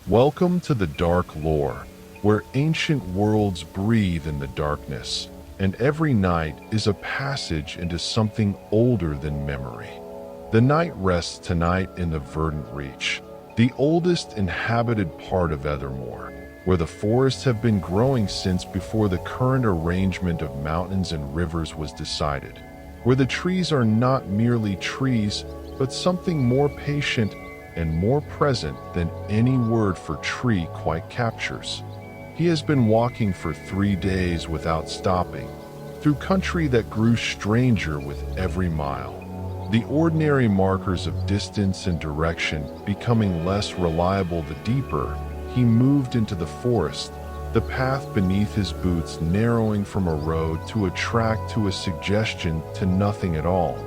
Welcome to the Dark Lore, where ancient worlds breathe in the darkness, and every night is a passage into something older than memory. The night rests tonight in the Verdant Reach, the oldest inhabited part of Aethermoor, where the forests have been growing since before the current arrangement of mountains and rivers was decided, where the trees are not merely trees, but something more patient and more present than any word for tree quite captures. He has been walking for 3 days without stopping, through country that grew stranger with every mile. The ordinary markers of distance and direction becoming less reliable the deeper he moved into the forest, the path beneath his boots narrowing from a road to a track to a suggestion to nothing at all,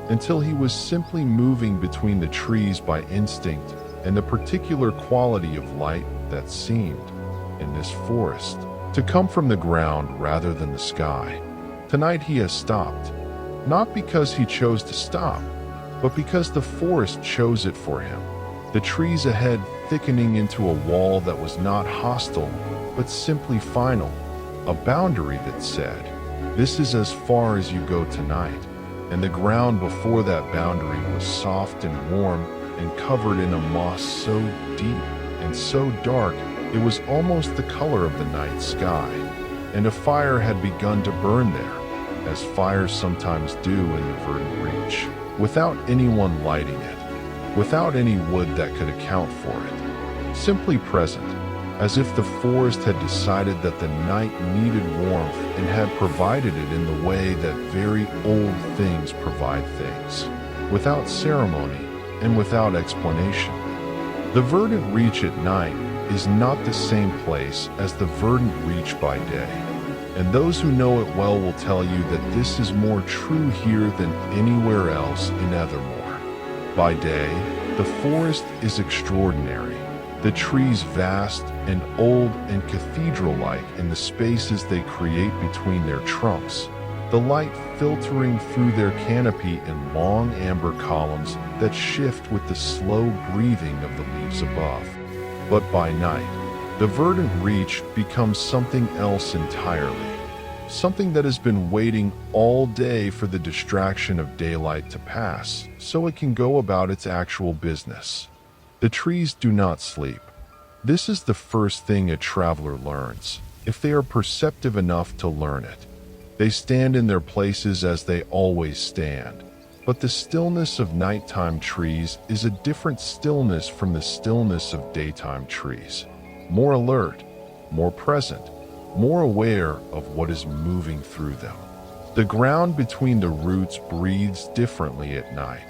until he was simply moving between the trees by instinct and the particular quality of light that seemed, in this forest, to come from the ground rather than the sky. Tonight he has stopped, not because he chose to stop, but because the forest chose it for him. The trees ahead thickening into a wall that was not hostile, but simply final, a boundary that said, "This is as far as you go tonight." And the ground before that boundary was soft and warm and covered in a moss so deep and so dark it was almost the color of the night sky. And a fire had begun to burn there, as fires sometimes do in the Verdant Reach, without anyone lighting it, without any wood that could account for it. Simply present, as if the forest had decided that the night needed warmth and had provided it in the way that very old things provide things, without ceremony and without explanation. The Verdant Reach at night is not the same place as the Verdant Reach by day, and those who know it well will tell you that this is more true here than anywhere else in Aethermoor. By day, the forest is extraordinary. The trees vast and old and cathedral-like in the spaces they create between their trunks, the light filtering through their canopy in long amber columns that shift with the slow breathing of the leaves above. But by night, the Verdant Reach becomes something else entirely, something that has been waiting all day for the distraction of daylight to pass, so it can go about its actual business. The trees do not sleep. This is the first thing a traveler learns, if they are perceptive enough to learn it. They stand in their places as they always stand, but the stillness of nighttime trees is a different stillness from the stillness of daytime trees. More alert, more present, more aware of what is moving through them. The ground between the roots breathes differently at night,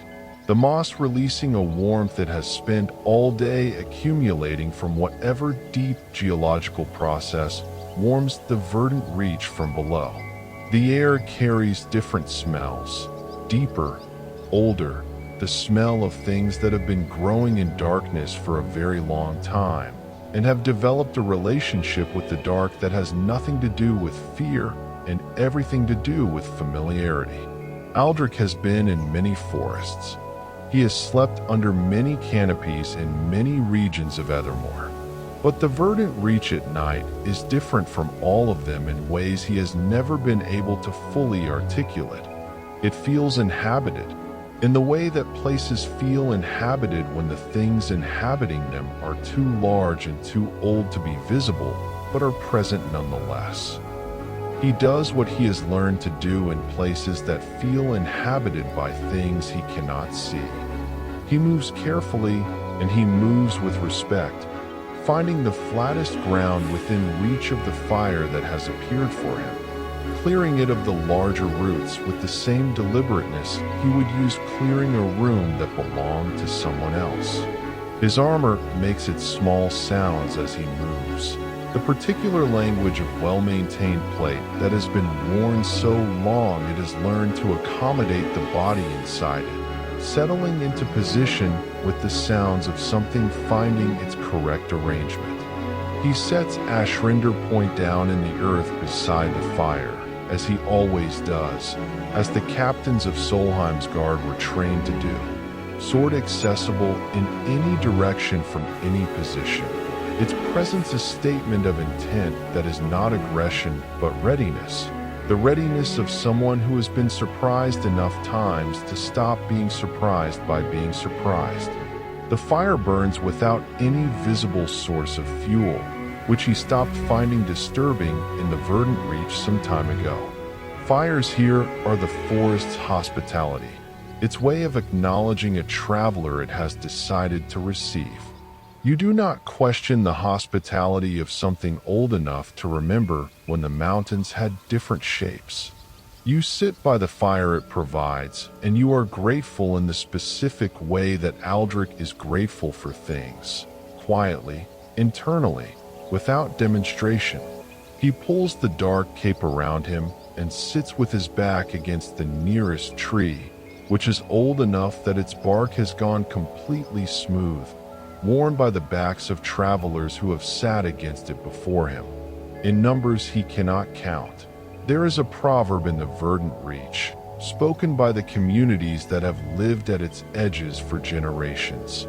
the moss releasing a warmth it has spent all day accumulating from whatever deep geological process warms the Verdant Reach from below. The air carries different smells, deeper, older, the smell of things that have been growing in darkness for a very long time, and have developed a relationship with the dark that has nothing to do with fear and everything to do with familiarity. Aldrich has been in many forests. He has slept under many canopies in many regions of Aethermoor. But the Verdant Reach at night is different from all of them in ways he has never been able to fully articulate. It feels inhabited, in the way that places feel inhabited when the things inhabiting them are too large and too old to be visible, but are present nonetheless. He does what he has learned to do in places that feel inhabited by things he cannot see. He moves carefully and he moves with respect, finding the flattest ground within reach of the fire that has appeared for him, clearing it of the larger roots with the same deliberateness he would use clearing a room that belonged to someone else. His armor makes its small sounds as he moves, the particular language of well-maintained plate that has been worn so long it has learned to accommodate the body inside it, settling into position with the sounds of something finding its correct arrangement. He sets Ashrinder point down in the earth beside the fire, as he always does, as the captains of Solheim's guard were trained to do, sword accessible in any direction from any position. Its presence a statement of intent that is not aggression but readiness. The readiness of someone who has been surprised enough times to stop being surprised by being surprised. The fire burns without any visible source of fuel, which he stopped finding disturbing in the Verdant Reach some time ago. Fires here are the forest's hospitality, its way of acknowledging a traveler it has decided to receive. You do not question the hospitality of something old enough to remember when the mountains had different shapes. You sit by the fire it provides, and you are grateful in the specific way that Aldrich is grateful for things, quietly, internally, without demonstration. He pulls the dark cape around him and sits with his back against the nearest tree, which is old enough that its bark has gone completely smooth, worn by the backs of travelers who have sat against it before him, in numbers he cannot count. There is a proverb in the Verdant Reach, spoken by the communities that have lived at its edges for generations.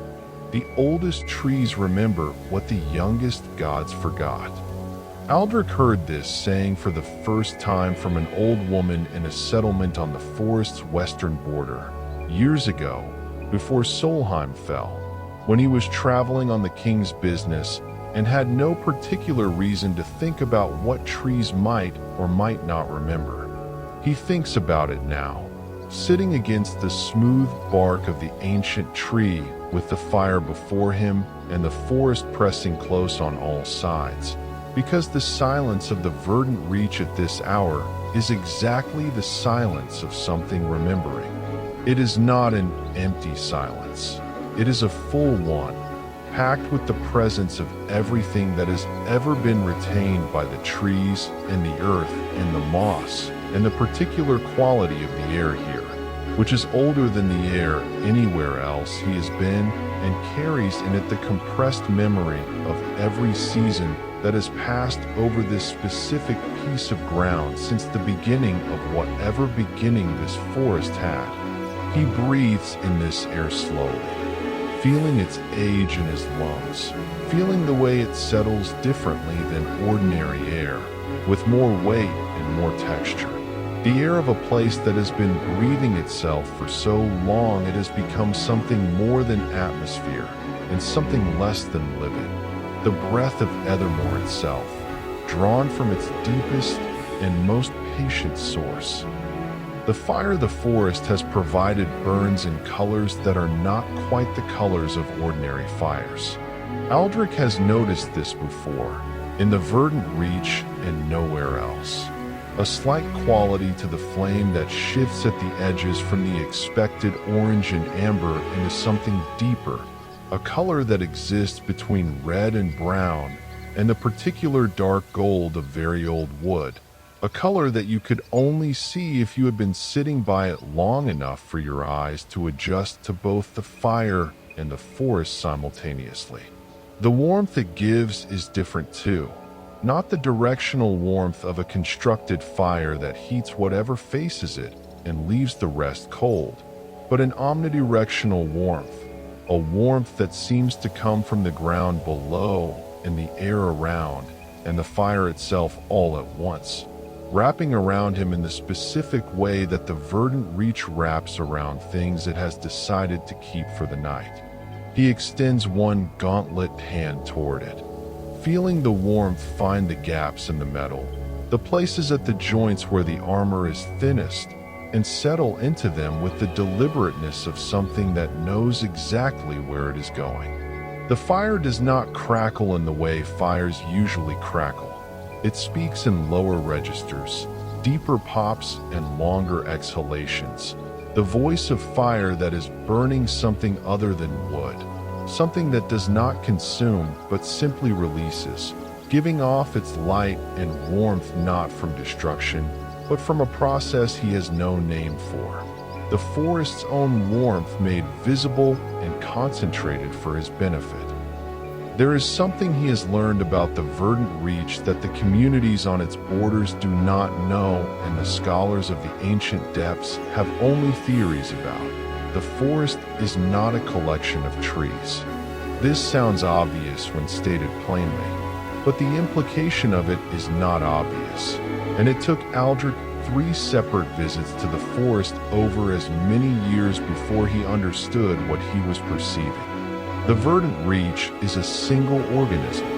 The oldest trees remember what the youngest gods forgot. Aldrich heard this saying for the first time from an old woman in a settlement on the forest's western border, years ago, before Solheim fell, when he was traveling on the king's business and had no particular reason to think about what trees might or might not remember. He thinks about it now, sitting against the smooth bark of the ancient tree with the fire before him and the forest pressing close on all sides, because the silence of the Verdant Reach at this hour is exactly the silence of something remembering. It is not an empty silence. It is a full one, packed with the presence of everything that has ever been retained by the trees and the earth and the moss and the particular quality of the air here, which is older than the air anywhere else he has been and carries in it the compressed memory of every season that has passed over this specific piece of ground since the beginning of whatever beginning this forest had. He breathes in this air slowly, feeling its age in his lungs, feeling the way it settles differently than ordinary air, with more weight and more texture. The air of a place that has been breathing itself for so long it has become something more than atmosphere and something less than living. The breath of Aethermoor itself, drawn from its deepest and most patient source. The fire of the forest has provided burns in colors that are not quite the colors of ordinary fires. Aldrich has noticed this before, in the Verdant Reach and nowhere else. A slight quality to the flame that shifts at the edges from the expected orange and amber into something deeper, a color that exists between red and brown and the particular dark gold of very old wood. A color that you could only see if you had been sitting by it long enough for your eyes to adjust to both the fire and the forest simultaneously. The warmth it gives is different too. Not the directional warmth of a constructed fire that heats whatever faces it and leaves the rest cold, but an omnidirectional warmth, a warmth that seems to come from the ground below and the air around and the fire itself all at once, wrapping around him in the specific way that the Verdant Reach wraps around things it has decided to keep for the night. He extends one gauntlet hand toward it, feeling the warmth find the gaps in the metal, the places at the joints where the armor is thinnest, and settle into them with the deliberateness of something that knows exactly where it is going. The fire does not crackle in the way fires usually crackle. It speaks in lower registers, deeper pops and longer exhalations, the voice of fire that is burning something other than wood, something that does not consume but simply releases, giving off its light and warmth not from destruction, but from a process he has no name for. The forest's own warmth made visible and concentrated for his benefit. There is something he has learned about the Verdant Reach that the communities on its borders do not know, and the scholars of the ancient depths have only theories about. The forest is not a collection of trees. This sounds obvious when stated plainly, but the implication of it is not obvious, and it took Aldrich 3 separate visits to the forest over as many years before he understood what he was perceiving. The Verdant Reach is a single organism,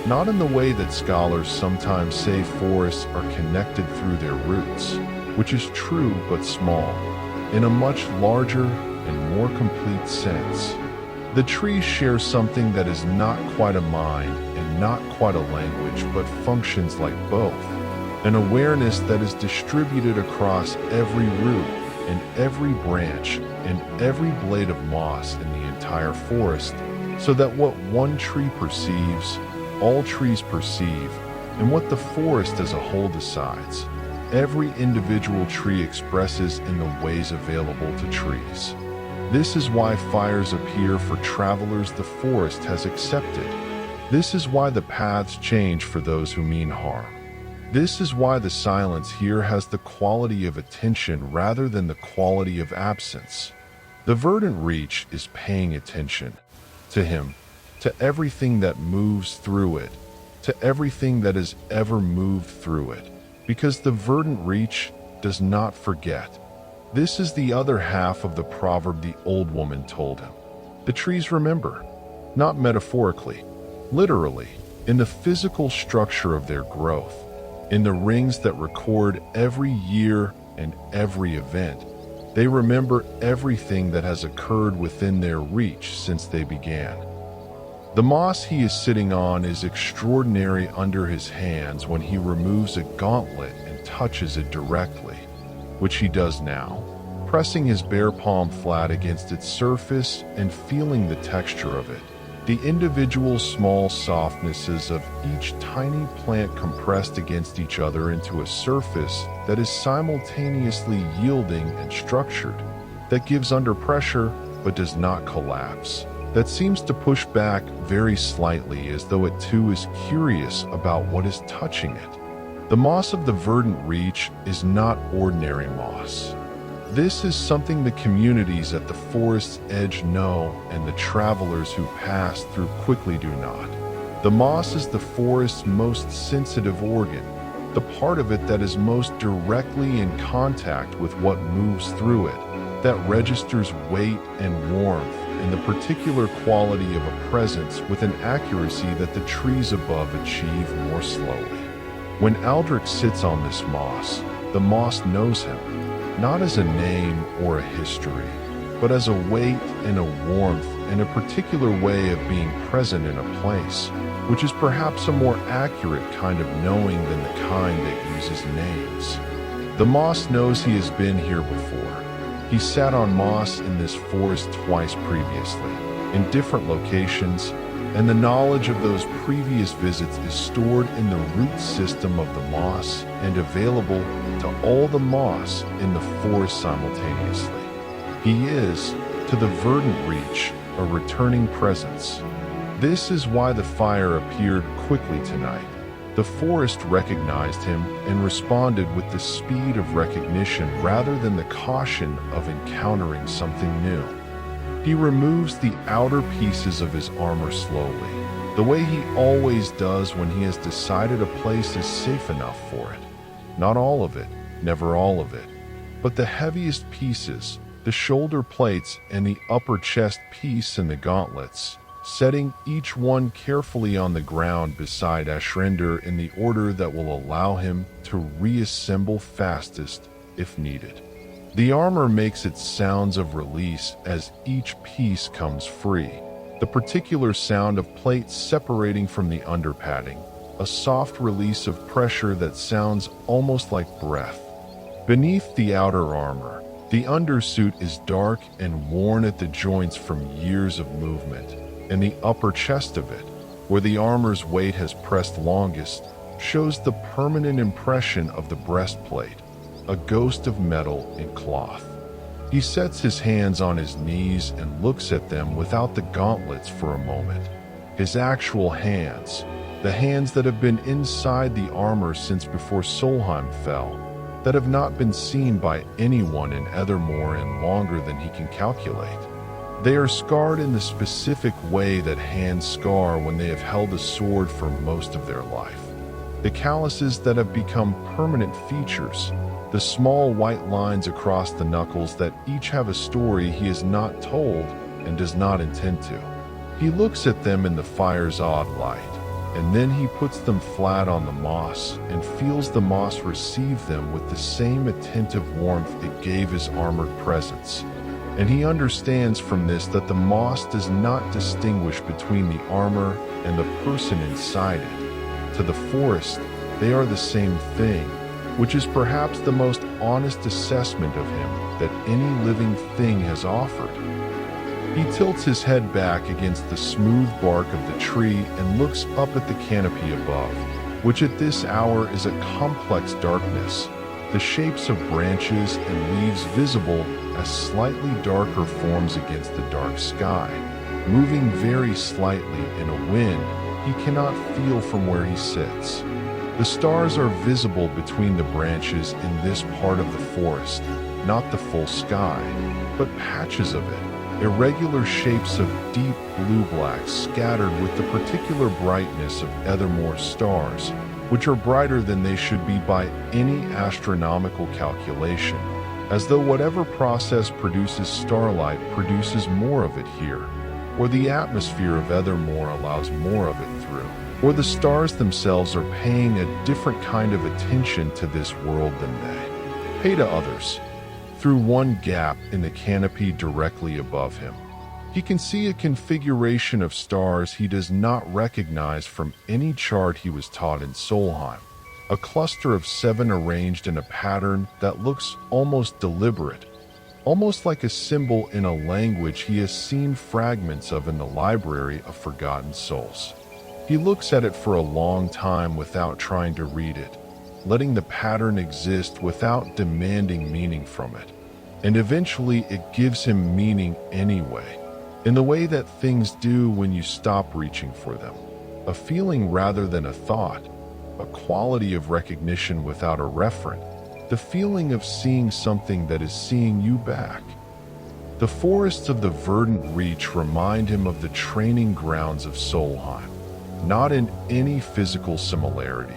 not in the way that scholars sometimes say forests are connected through their roots, which is true but small, in a much larger and more complete sense. The trees share something that is not quite a mind and not quite a language, but functions like both. An awareness that is distributed across every root and every branch and every blade of moss in the entire forest, so that what one tree perceives, all trees perceive, and what the forest as a whole decides, every individual tree expresses in the ways available to trees. This is why fires appear for travelers the forest has accepted. This is why the paths change for those who mean harm. This is why the silence here has the quality of attention rather than the quality of absence. The Verdant Reach is paying attention to him, to everything that moves through it, to everything that has ever moved through it, because the Verdant Reach does not forget. This is the other half of the proverb the old woman told him. The trees remember, not metaphorically, literally, in the physical structure of their growth, in the rings that record every year and every event. They remember everything that has occurred within their reach since they began. The moss he is sitting on is extraordinary under his hands when he removes a gauntlet and touches it directly, which he does now, pressing his bare palm flat against its surface and feeling the texture of it. The individual small softnesses of each tiny plant compressed against each other into a surface that is simultaneously yielding and structured, that gives under pressure but does not collapse, that seems to push back very slightly as though it too is curious about what is touching it. The moss of the Verdant Reach is not ordinary moss. This is something the communities at the forest's edge know and the travelers who pass through quickly do not. The moss is the forest's most sensitive organ, the part of it that is most directly in contact with what moves through it, that registers weight and warmth and the particular quality of a presence with an accuracy that the trees above achieve more slowly. When Aldrich sits on this moss, the moss knows him, not as a name or a history, but as a weight and a warmth and a particular way of being present in a place, which is perhaps a more accurate kind of knowing than the kind that uses names. The moss knows he has been here before. He sat on moss in this forest twice previously, in different locations, and the knowledge of those previous visits is stored in the root system of the moss and available to all the moss in the forest simultaneously. He is, to the Verdant Reach, a returning presence. This is why the fire appeared quickly tonight. The forest recognized him and responded with the speed of recognition rather than the caution of encountering something new. He removes the outer pieces of his armor slowly, the way he always does when he has decided a place is safe enough for it. Not all of it, never all of it, but the heaviest pieces, the shoulder plates and the upper chest piece and the gauntlets, setting each one carefully on the ground beside Ashen in the order that will allow him to reassemble fastest if needed. The armor makes its sounds of release as each piece comes free, the particular sound of plates separating from the underpadding, a soft release of pressure that sounds almost like breath. Beneath the outer armor, the undersuit is dark and worn at the joints from years of movement, and the upper chest of it, where the armor's weight has pressed longest, shows the permanent impression of the breastplate, a ghost of metal and cloth. He sets his hands on his knees and looks at them without the gauntlets for a moment. His actual hands, the hands that have been inside the armor since before Solheim fell, that have not been seen by anyone in Aethermoor in longer than he can calculate. They are scarred in the specific way that hands scar when they have held a sword for most of their life. The calluses that have become permanent features, the small white lines across the knuckles that each have a story he has not told and does not intend to. He looks at them in the fire's odd light, and then he puts them flat on the moss and feels the moss receive them with the same attentive warmth it gave his armored presence. And he understands from this that the moss does not distinguish between the armor and the person inside it. To the forest, they are the same thing, which is perhaps the most honest assessment of him that any living thing has offered. He tilts his head back against the smooth bark of the tree and looks up at the canopy above, which at this hour is a complex darkness, the shapes of branches and leaves visible as slightly darker forms against the dark sky, moving very slightly in a wind he cannot feel from where he sits. The stars are visible between the branches in this part of the forest, not the full sky, but patches of it. Irregular shapes of deep blue-black scattered with the particular brightness of Aethermoor stars, which are brighter than they should be by any astronomical calculation, as though whatever process produces starlight produces more of it here, or the atmosphere of Aethermoor allows more of it through, or the stars themselves are paying a different kind of attention to this world than they pay to others. Through one gap in the canopy directly above him, he can see a configuration of stars he does not recognize from any chart he was taught in Solheim. A cluster of 7 arranged in a pattern that looks almost deliberate, almost like a symbol in a language he has seen fragments of in the library of forgotten souls. He looks at it for a long time without trying to read it, letting the pattern exist without demanding meaning from it. And eventually it gives him meaning anyway, in the way that things do when you stop reaching for them. A feeling rather than a thought, a quality of recognition without a referent, the feeling of seeing something that is seeing you back. The forests of the Verdant Reach remind him of the training grounds of Solheim, not in any physical similarity,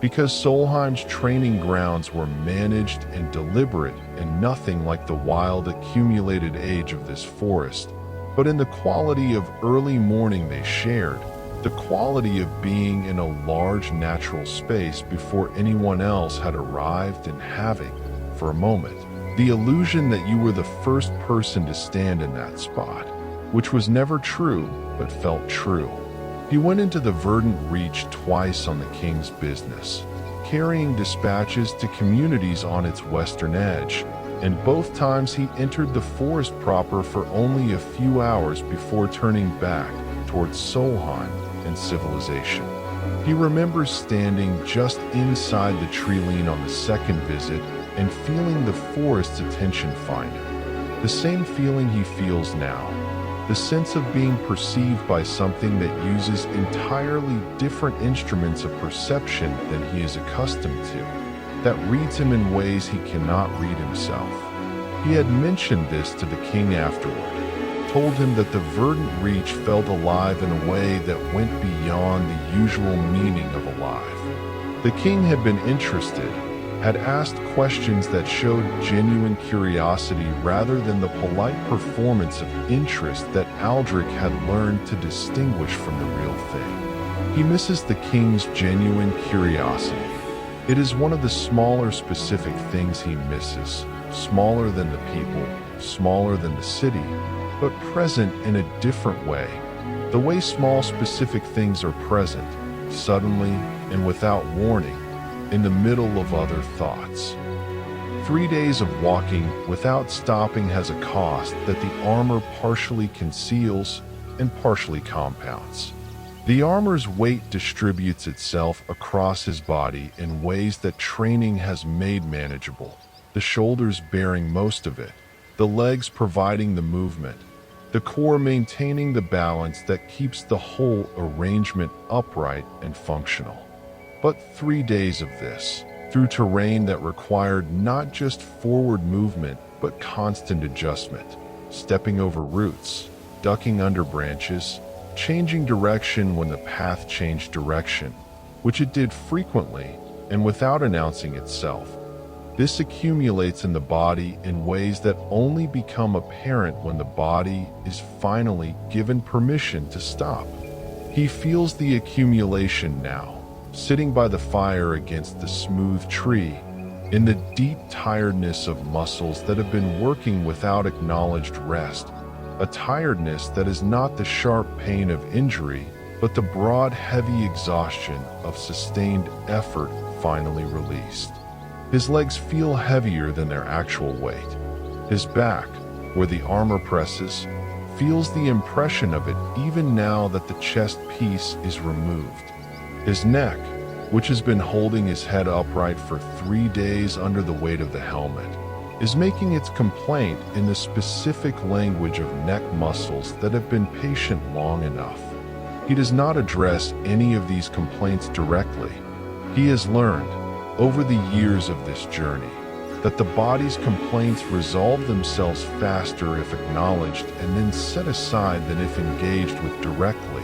because Solheim's training grounds were managed and deliberate and nothing like the wild accumulated age of this forest, but in the quality of early morning they shared, the quality of being in a large natural space before anyone else had arrived and having, for a moment, the illusion that you were the first person to stand in that spot, which was never true but felt true. He went into the Verdant Reach twice on the king's business, carrying dispatches to communities on its western edge, and both times he entered the forest proper for only a few hours before turning back towards Solheim and civilization. He remembers standing just inside the tree line on the second visit and feeling the forest's attention find him. The same feeling he feels now. The sense of being perceived by something that uses entirely different instruments of perception than he is accustomed to, that reads him in ways he cannot read himself. He had mentioned this to the king afterward, told him that the Verdant Reach felt alive in a way that went beyond the usual meaning of alive. The king had been interested, had asked questions that showed genuine curiosity rather than the polite performance of interest that Aldrich had learned to distinguish from the real thing. He misses the king's genuine curiosity. It is one of the smaller specific things he misses, smaller than the people, smaller than the city, but present in a different way. The way small specific things are present, suddenly and without warning, in the middle of other thoughts. 3 days of walking without stopping has a cost that the armor partially conceals and partially compounds. The armor's weight distributes itself across his body in ways that training has made manageable, the shoulders bearing most of it, the legs providing the movement, the core maintaining the balance that keeps the whole arrangement upright and functional. But 3 days of this, through terrain that required not just forward movement, but constant adjustment. stepping over roots, ducking under branches, changing direction when the path changed direction, which it did frequently and without announcing itself. This accumulates in the body in ways that only become apparent when the body is finally given permission to stop. He feels the accumulation now, sitting by the fire against the smooth tree, in the deep tiredness of muscles that have been working without acknowledged rest, a tiredness that is not the sharp pain of injury, but the broad, heavy exhaustion of sustained effort finally released. His legs feel heavier than their actual weight. His back, where the armor presses, feels the impression of it even now that the chest piece is removed. His neck, which has been holding his head upright for 3 days under the weight of the helmet, is making its complaint in the specific language of neck muscles that have been patient long enough. He does not address any of these complaints directly. He has learned, over the years of this journey, that the body's complaints resolve themselves faster if acknowledged and then set aside than if engaged with directly,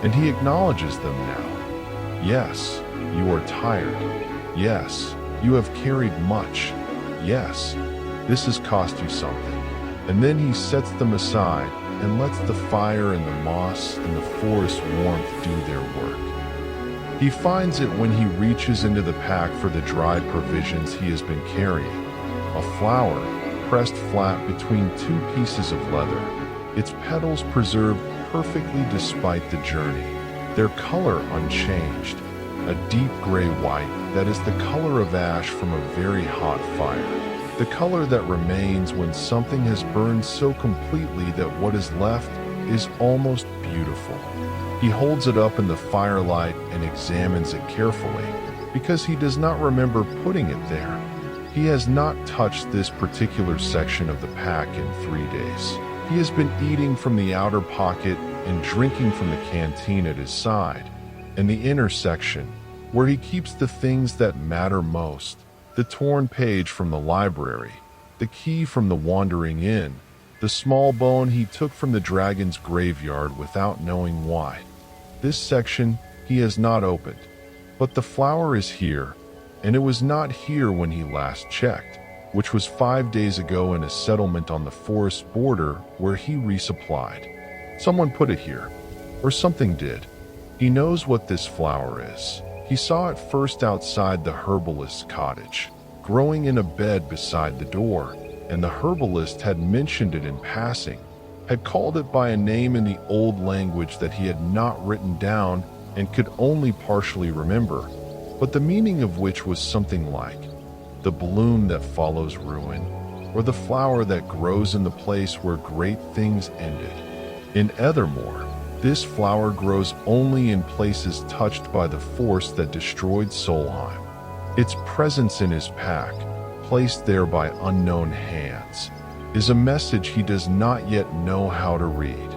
and he acknowledges them now. Yes, you are tired. Yes, you have carried much. Yes, this has cost you something. And then he sets them aside and lets the fire and the moss and the forest warmth do their work. He finds it when he reaches into the pack for the dried provisions he has been carrying. A flower pressed flat between 2 pieces of leather, its petals preserved perfectly despite the journey, their color unchanged, a deep gray white that is the color of ash from a very hot fire, the color that remains when something has burned so completely that what is left is almost beautiful. He holds it up in the firelight and examines it carefully, because he does not remember putting it there. He has not touched this particular section of the pack in 3 days. He has been eating from the outer pocket and drinking from the canteen at his side, and the inner section, where he keeps the things that matter most, the torn page from the library, the key from the wandering inn, the small bone he took from the dragon's graveyard without knowing why. This section he has not opened, but the flower is here, and it was not here when he last checked, which was 5 days ago in a settlement on the forest border where he resupplied. Someone put it here, or something did. He knows what this flower is. He saw it first outside the herbalist's cottage, growing in a bed beside the door, and the herbalist had mentioned it in passing, had called it by a name in the old language that he had not written down and could only partially remember, but the meaning of which was something like the bloom that follows ruin, or the flower that grows in the place where great things ended. In Aethermoor, this flower grows only in places touched by the force that destroyed Solheim. Its presence in his pack, placed there by unknown hands, is a message he does not yet know how to read.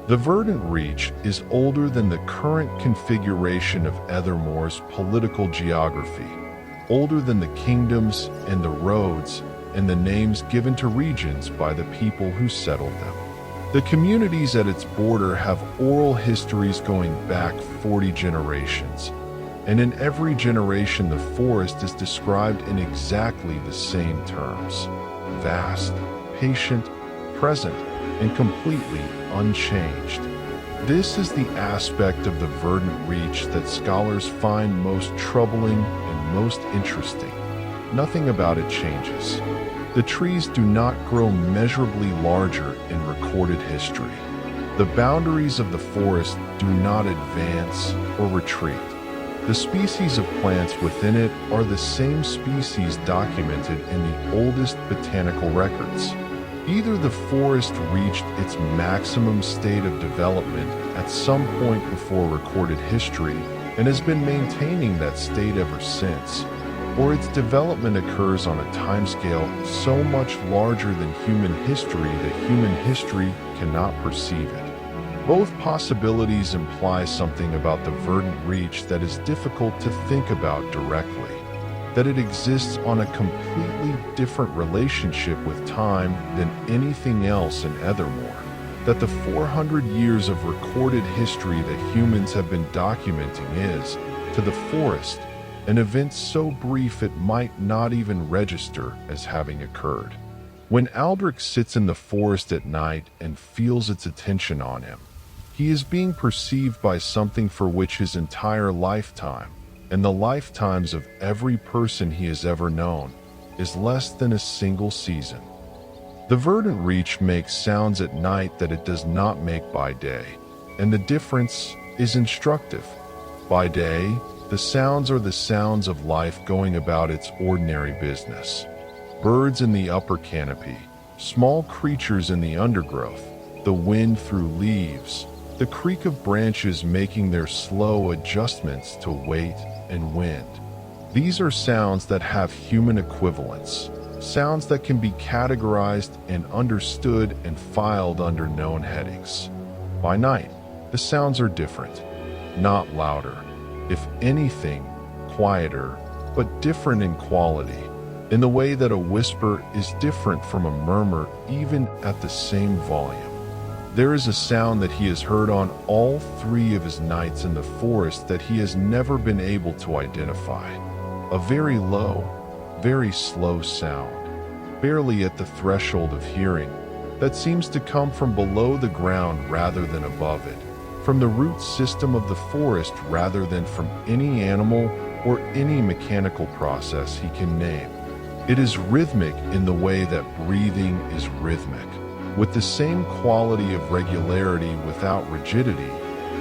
The Verdant Reach is older than the current configuration of Aethermoor's political geography, older than the kingdoms and the roads and the names given to regions by the people who settled them. The communities at its border have oral histories going back 40 generations, and in every generation the forest is described in exactly the same terms: vast, patient, present, and completely unchanged. This is the aspect of the Verdant Reach that scholars find most troubling and most interesting. Nothing about it changes. The trees do not grow measurably larger in recorded history. The boundaries of the forest do not advance or retreat. The species of plants within it are the same species documented in the oldest botanical records. Either the forest reached its maximum state of development at some point before recorded history and has been maintaining that state ever since, or its development occurs on a timescale so much larger than human history that human history cannot perceive it. Both possibilities imply something about the Verdant Reach that is difficult to think about directly. that it exists on a completely different relationship with time than anything else in Aethermoor, that the 400 years of recorded history that humans have been documenting is, to the forest, an event so brief it might not even register as having occurred. When Aldrich sits in the forest at night and feels its attention on him, he is being perceived by something for which his entire lifetime, and the lifetimes of every person he has ever known, is less than a single season. The Verdant Reach makes sounds at night that it does not make by day, and the difference is instructive. By day, the sounds are the sounds of life going about its ordinary business. Birds in the upper canopy, small creatures in the undergrowth, the wind through leaves, the creak of branches making their slow adjustments to weight and wind. These are sounds that have human equivalents, sounds that can be categorized and understood and filed under known headings. By night, the sounds are different, not louder, if anything, quieter, but different in quality, in the way that a whisper is different from a murmur even at the same volume. There is a sound that he has heard on all 3 of his nights in the forest that he has never been able to identify. A very low, very slow sound, barely at the threshold of hearing, that seems to come from below the ground rather than above it, from the root system of the forest rather than from any animal or any mechanical process he can name. It is rhythmic in the way that breathing is rhythmic, with the same quality of regularity without rigidity,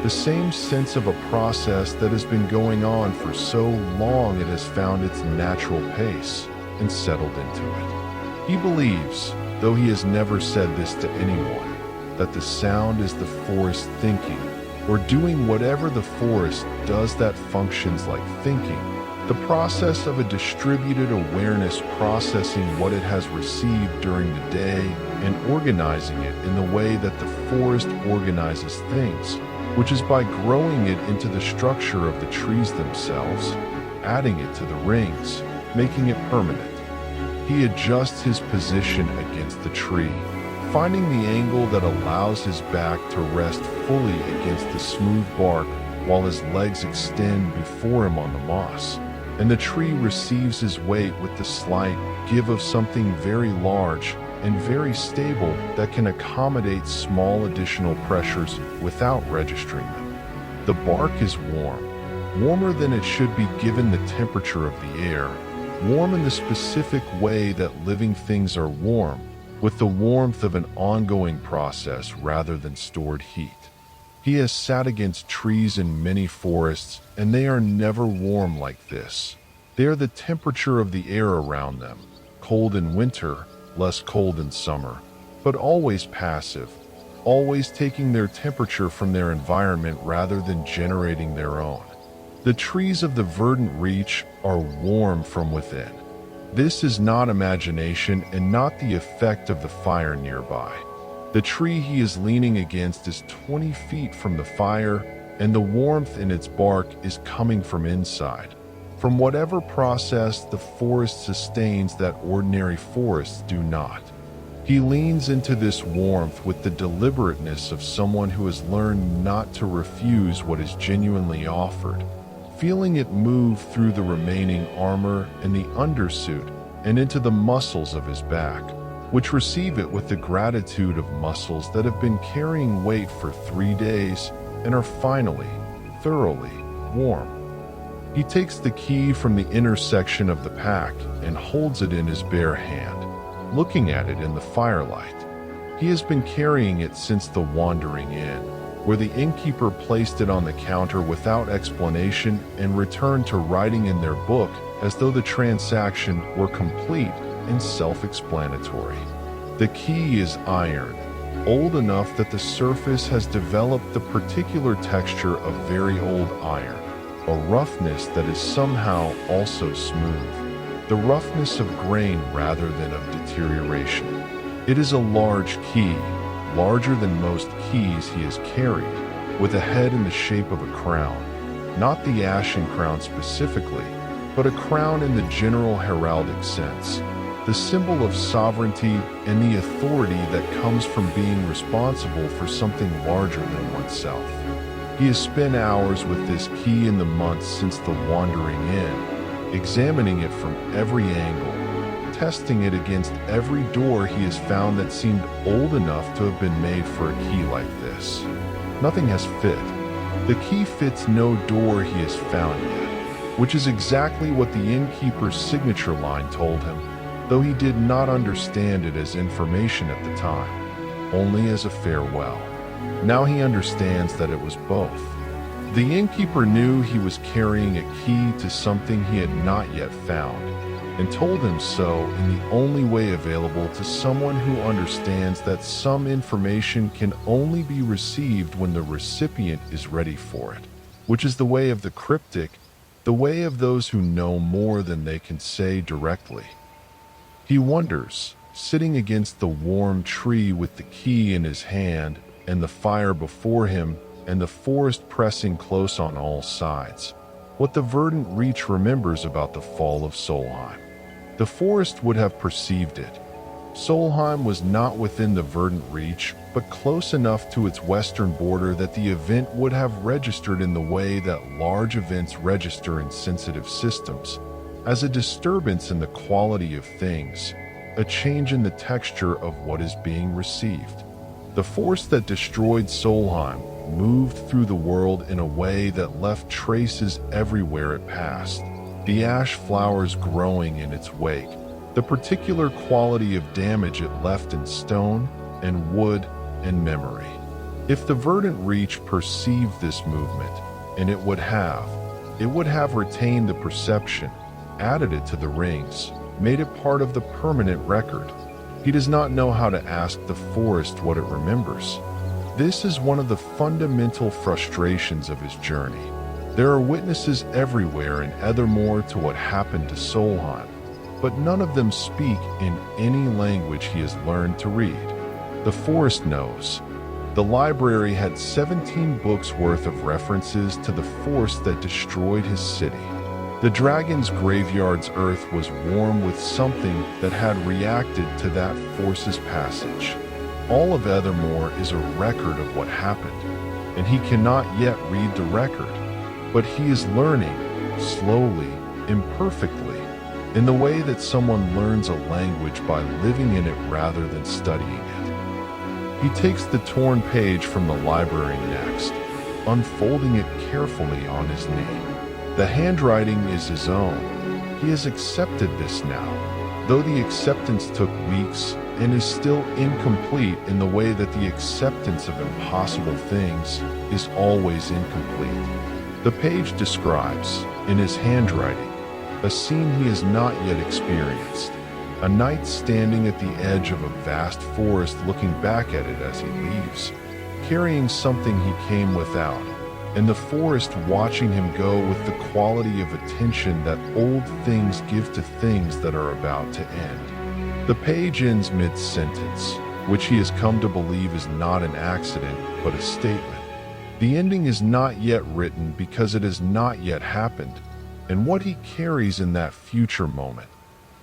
the same sense of a process that has been going on for so long it has found its natural pace and settled into it. He believes, though he has never said this to anyone, that the sound is the forest thinking, or doing whatever the forest does that functions like thinking, the process of a distributed awareness processing what it has received during the day and organizing it in the way that the forest organizes things, which is by growing it into the structure of the trees themselves, adding it to the rings, making it permanent. He adjusts his position against the tree, finding the angle that allows his back to rest fully against the smooth bark while his legs extend before him on the moss, and the tree receives his weight with the slight give of something very large and very stable that can accommodate small additional pressures without registering them. The bark is warm, warmer than it should be given the temperature of the air, warm in the specific way that living things are warm, with the warmth of an ongoing process rather than stored heat. He has sat against trees in many forests, and they are never warm like this. They are the temperature of the air around them, cold in winter, less cold in summer, but always passive, always taking their temperature from their environment rather than generating their own. The trees of the Verdant Reach are warm from within. This is not imagination and not the effect of the fire nearby. The tree he is leaning against is 20 feet from the fire, and the warmth in its bark is coming from inside, from whatever process the forest sustains that ordinary forests do not. He leans into this warmth with the deliberateness of someone who has learned not to refuse what is genuinely offered, feeling it move through the remaining armor and the undersuit and into the muscles of his back, which receive it with the gratitude of muscles that have been carrying weight for 3 days and are finally, thoroughly warm. He takes the key from the intersection of the pack and holds it in his bare hand, looking at it in the firelight. He has been carrying it since the wandering inn, where the innkeeper placed it on the counter without explanation and returned to writing in their book as though the transaction were complete and self-explanatory. The key is iron, old enough that the surface has developed the particular texture of very old iron, a roughness that is somehow also smooth, the roughness of grain rather than of deterioration. It is a large key, larger than most keys he has carried, with a head in the shape of a crown, not the Ashen crown specifically, but a crown in the general heraldic sense, the symbol of sovereignty and the authority that comes from being responsible for something larger than oneself. He has spent hours with this key in the months since the wandering in, examining it from every angle, testing it against every door he has found that seemed old enough to have been made for a key like this. Nothing has fit. The key fits no door he has found yet, which is exactly what the innkeeper's signature line told him, though he did not understand it as information at the time, only as a farewell. Now he understands that it was both. The innkeeper knew he was carrying a key to something he had not yet found, and told him so in the only way available to someone who understands that some information can only be received when the recipient is ready for it, which is the way of the cryptic, the way of those who know more than they can say directly. He wonders, sitting against the warm tree with the key in his hand and the fire before him and the forest pressing close on all sides, what the Verdant Reach remembers about the fall of Solheim. The forest would have perceived it. Solheim was not within the Verdant Reach, but close enough to its western border that the event would have registered in the way that large events register in sensitive systems, as a disturbance in the quality of things, a change in the texture of what is being received. The force that destroyed Solheim moved through the world in a way that left traces everywhere it passed, the ash flowers growing in its wake, the particular quality of damage it left in stone and wood and memory. If the Verdant Reach perceived this movement, and it would have retained the perception, added it to the rings, made it part of the permanent record. He does not know how to ask the forest what it remembers. This is one of the fundamental frustrations of his journey. There are witnesses everywhere in Aethermoor to what happened to Solheim, but none of them speak in any language he has learned to read. The forest knows. The library had 17 books worth of references to the force that destroyed his city. The dragon's graveyard's earth was warm with something that had reacted to that force's passage. All of Aethermoor is a record of what happened, and he cannot yet read the record, but he is learning, slowly, imperfectly, in the way that someone learns a language by living in it rather than studying it. He takes the torn page from the library next, unfolding it carefully on his knee. The handwriting is his own. He has accepted this now, though the acceptance took weeks and is still incomplete in the way that the acceptance of impossible things is always incomplete. The page describes, in his handwriting, a scene he has not yet experienced, a knight standing at the edge of a vast forest looking back at it as he leaves, carrying something he came without, and the forest watching him go with the quality of attention that old things give to things that are about to end. The page ends mid-sentence, which he has come to believe is not an accident, but a statement. The ending is not yet written because it has not yet happened, and what he carries in that future moment,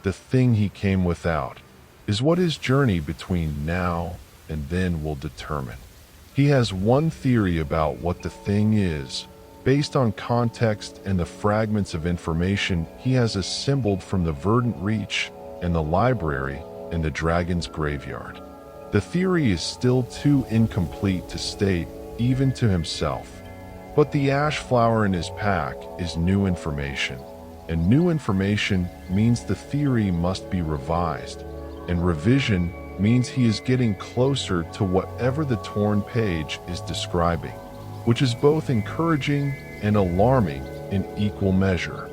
the thing he came without, is what his journey between now and then will determine. He has one theory about what the thing is, based on context and the fragments of information he has assembled from the Verdant Reach and the library and the dragon's graveyard. The theory is still too incomplete to state, even to himself. But the ash flower in his pack is new information, and new information means the theory must be revised, and revision means he is getting closer to whatever the torn page is describing, which is both encouraging and alarming in equal measure.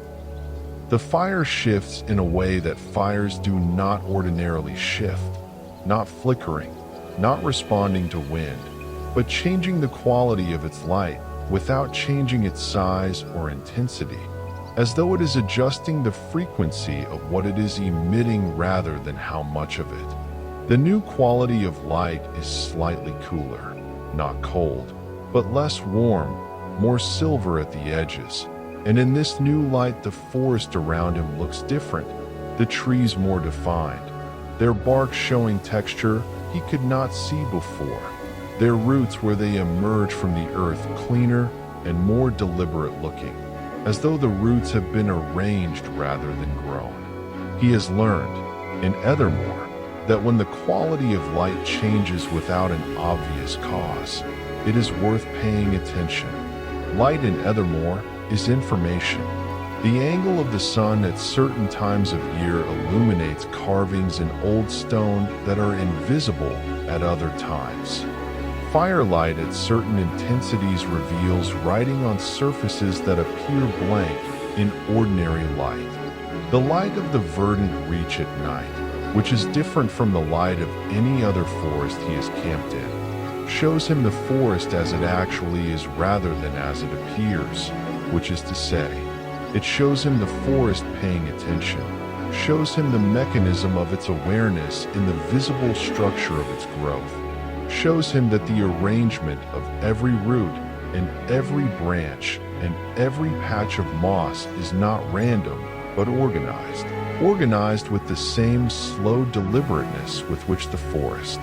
The fire shifts in a way that fires do not ordinarily shift, not flickering, not responding to wind, but changing the quality of its light without changing its size or intensity, as though it is adjusting the frequency of what it is emitting rather than how much of it. The new quality of light is slightly cooler, not cold, but less warm, more silver at the edges, And in this new light, the forest around him looks different, the trees more defined, their bark showing texture he could not see before, their roots where they emerge from the earth cleaner and more deliberate looking, as though the roots have been arranged rather than grown. He has learned, in Aethermoor, that when the quality of light changes without an obvious cause, it is worth paying attention. Light in Aethermoor is information. The angle of the sun at certain times of year illuminates carvings in old stone that are invisible at other times. Firelight at certain intensities reveals writing on surfaces that appear blank in ordinary light. The light of the Verdant Reach at night, which is different from the light of any other forest he has camped in, shows him the forest as it actually is rather than as it appears, which is to say, it shows him the forest paying attention, shows him the mechanism of its awareness in the visible structure of its growth, shows him that the arrangement of every root and every branch and every patch of moss is not random, but organized with the same slow deliberateness with which the forest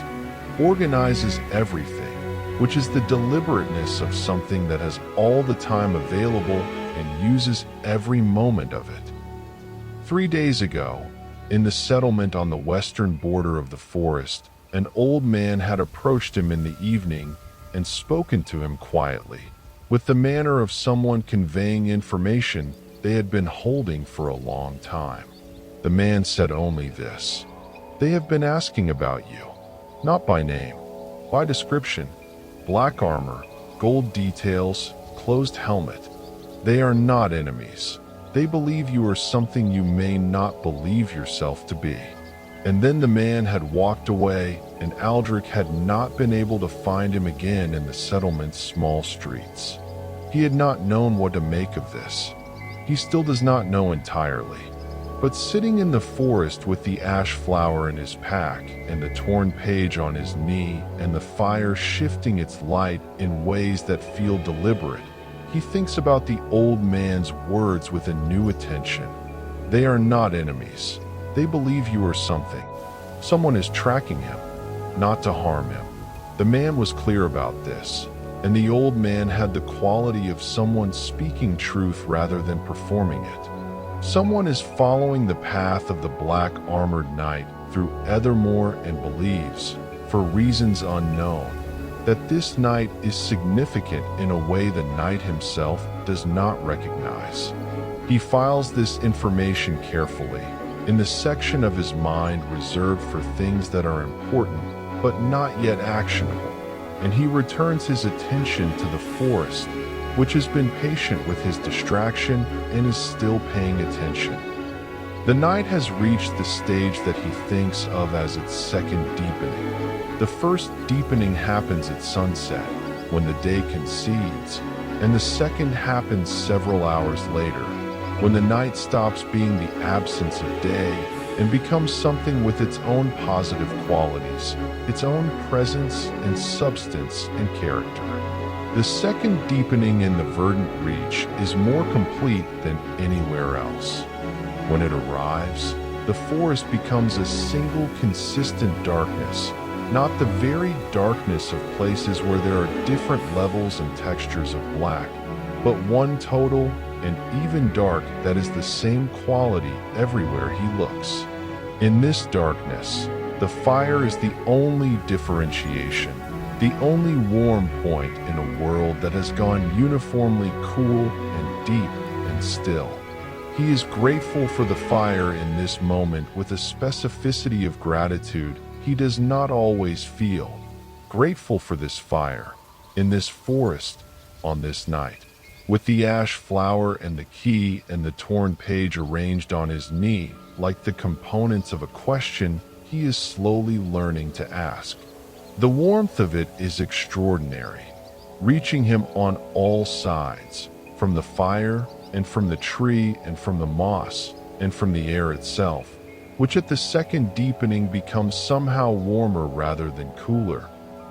organizes everything, which is the deliberateness of something that has all the time available and uses every moment of it. 3 days ago, in the settlement on the western border of the forest, an old man had approached him in the evening and spoken to him quietly, with the manner of someone conveying information they had been holding for a long time. The man said only this: "They have been asking about you, not by name, by description, black armor, gold details, closed helmet. They are not enemies. They believe you are something you may not believe yourself to be." And then the man had walked away, and Aldrich had not been able to find him again in the settlement's small streets. He had not known what to make of this. He still does not know entirely. But sitting in the forest with the ash flower in his pack and the torn page on his knee and the fire shifting its light in ways that feel deliberate, he thinks about the old man's words with a new attention. They are not enemies. They believe you are something. Someone is tracking him, not to harm him. The man was clear about this, and the old man had the quality of someone speaking truth rather than performing it. Someone is following the path of the black armored knight through Aethermoor and believes, for reasons unknown, that this knight is significant in a way the knight himself does not recognize. He files this information carefully, in the section of his mind reserved for things that are important but not yet actionable, and he returns his attention to the forest, which has been patient with his distraction and is still paying attention. The night has reached the stage that he thinks of as its second deepening. The first deepening happens at sunset, when the day concedes, and the second happens several hours later, when the night stops being the absence of day and becomes something with its own positive qualities, its own presence and substance and character. The second deepening in the Verdant Reach is more complete than anywhere else. When it arrives, the forest becomes a single consistent darkness, not the very darkness of places where there are different levels and textures of black, but one total and even dark that is the same quality everywhere he looks. In this darkness, the fire is the only differentiation, the only warm point in a world that has gone uniformly cool and deep and still. He is grateful for the fire in this moment with a specificity of gratitude he does not always feel. Grateful for this fire, in this forest, on this night. With the ash flower and the key and the torn page arranged on his knee, like the components of a question he is slowly learning to ask. The warmth of it is extraordinary, reaching him on all sides, from the fire and from the tree and from the moss and from the air itself, which at the second deepening becomes somehow warmer rather than cooler.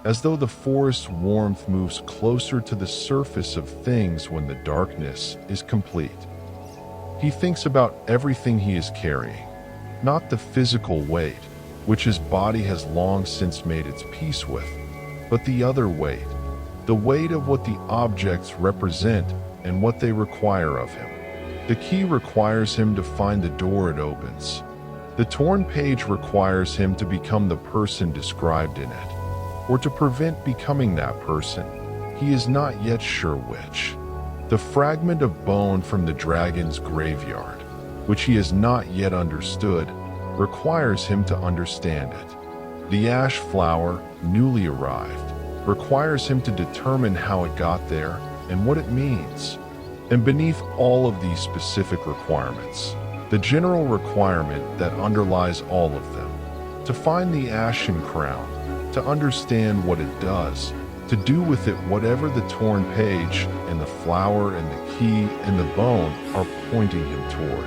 as though the forest's warmth moves closer to the surface of things when the darkness is complete. He thinks about everything he is carrying, not the physical weight, which his body has long since made its peace with, but the other weight, the weight of what the objects represent and what they require of him. The key requires him to find the door it opens. The torn page requires him to become the person described in it, or to prevent becoming that person. He is not yet sure which. The fragment of bone from the dragon's graveyard, which he has not yet understood, requires him to understand it. The ash flower, newly arrived, requires him to determine how it got there and what it means. And beneath all of these specific requirements, the general requirement that underlies all of them, to find the ashen crown, to understand what it does, to do with it whatever the torn page and the flower and the key and the bone are pointing him toward.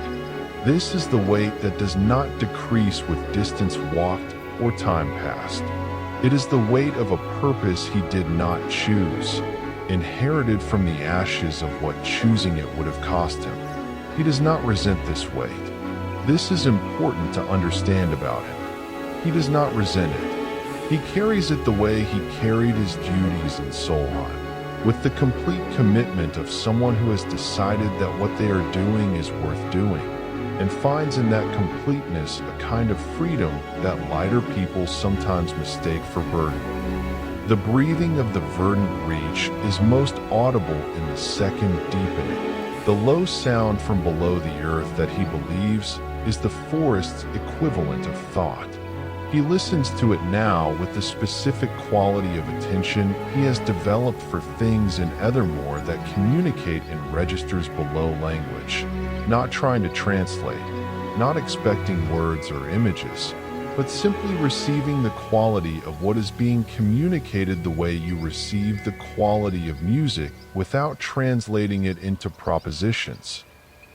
This is the weight that does not decrease with distance walked or time passed. It is the weight of a purpose he did not choose, inherited from the ashes of what choosing it would have cost him. He does not resent this weight. This is important to understand about him. He does not resent it. He carries it the way he carried his duties in Solheim, with the complete commitment of someone who has decided that what they are doing is worth doing, and finds in that completeness a kind of freedom that lighter people sometimes mistake for burden. The breathing of the Verdant Reach is most audible in the second deepening, the low sound from below the earth that he believes is the forest's equivalent of thought. He listens to it now with the specific quality of attention he has developed for things in Aethermoor that communicate in registers below language, not trying to translate, not expecting words or images, but simply receiving the quality of what is being communicated the way you receive the quality of music without translating it into propositions.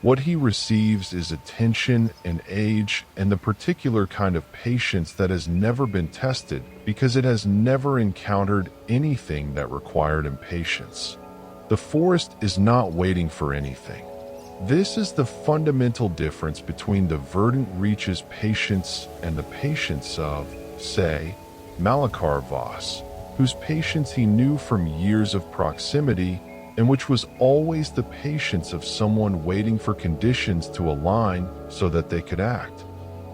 What he receives is attention and age and the particular kind of patience that has never been tested because it has never encountered anything that required impatience. The forest is not waiting for anything. This is the fundamental difference between the Verdant Reach's patience and the patience of, say, Malakar Voss, whose patience he knew from years of proximity and which was always the patience of someone waiting for conditions to align so that they could act.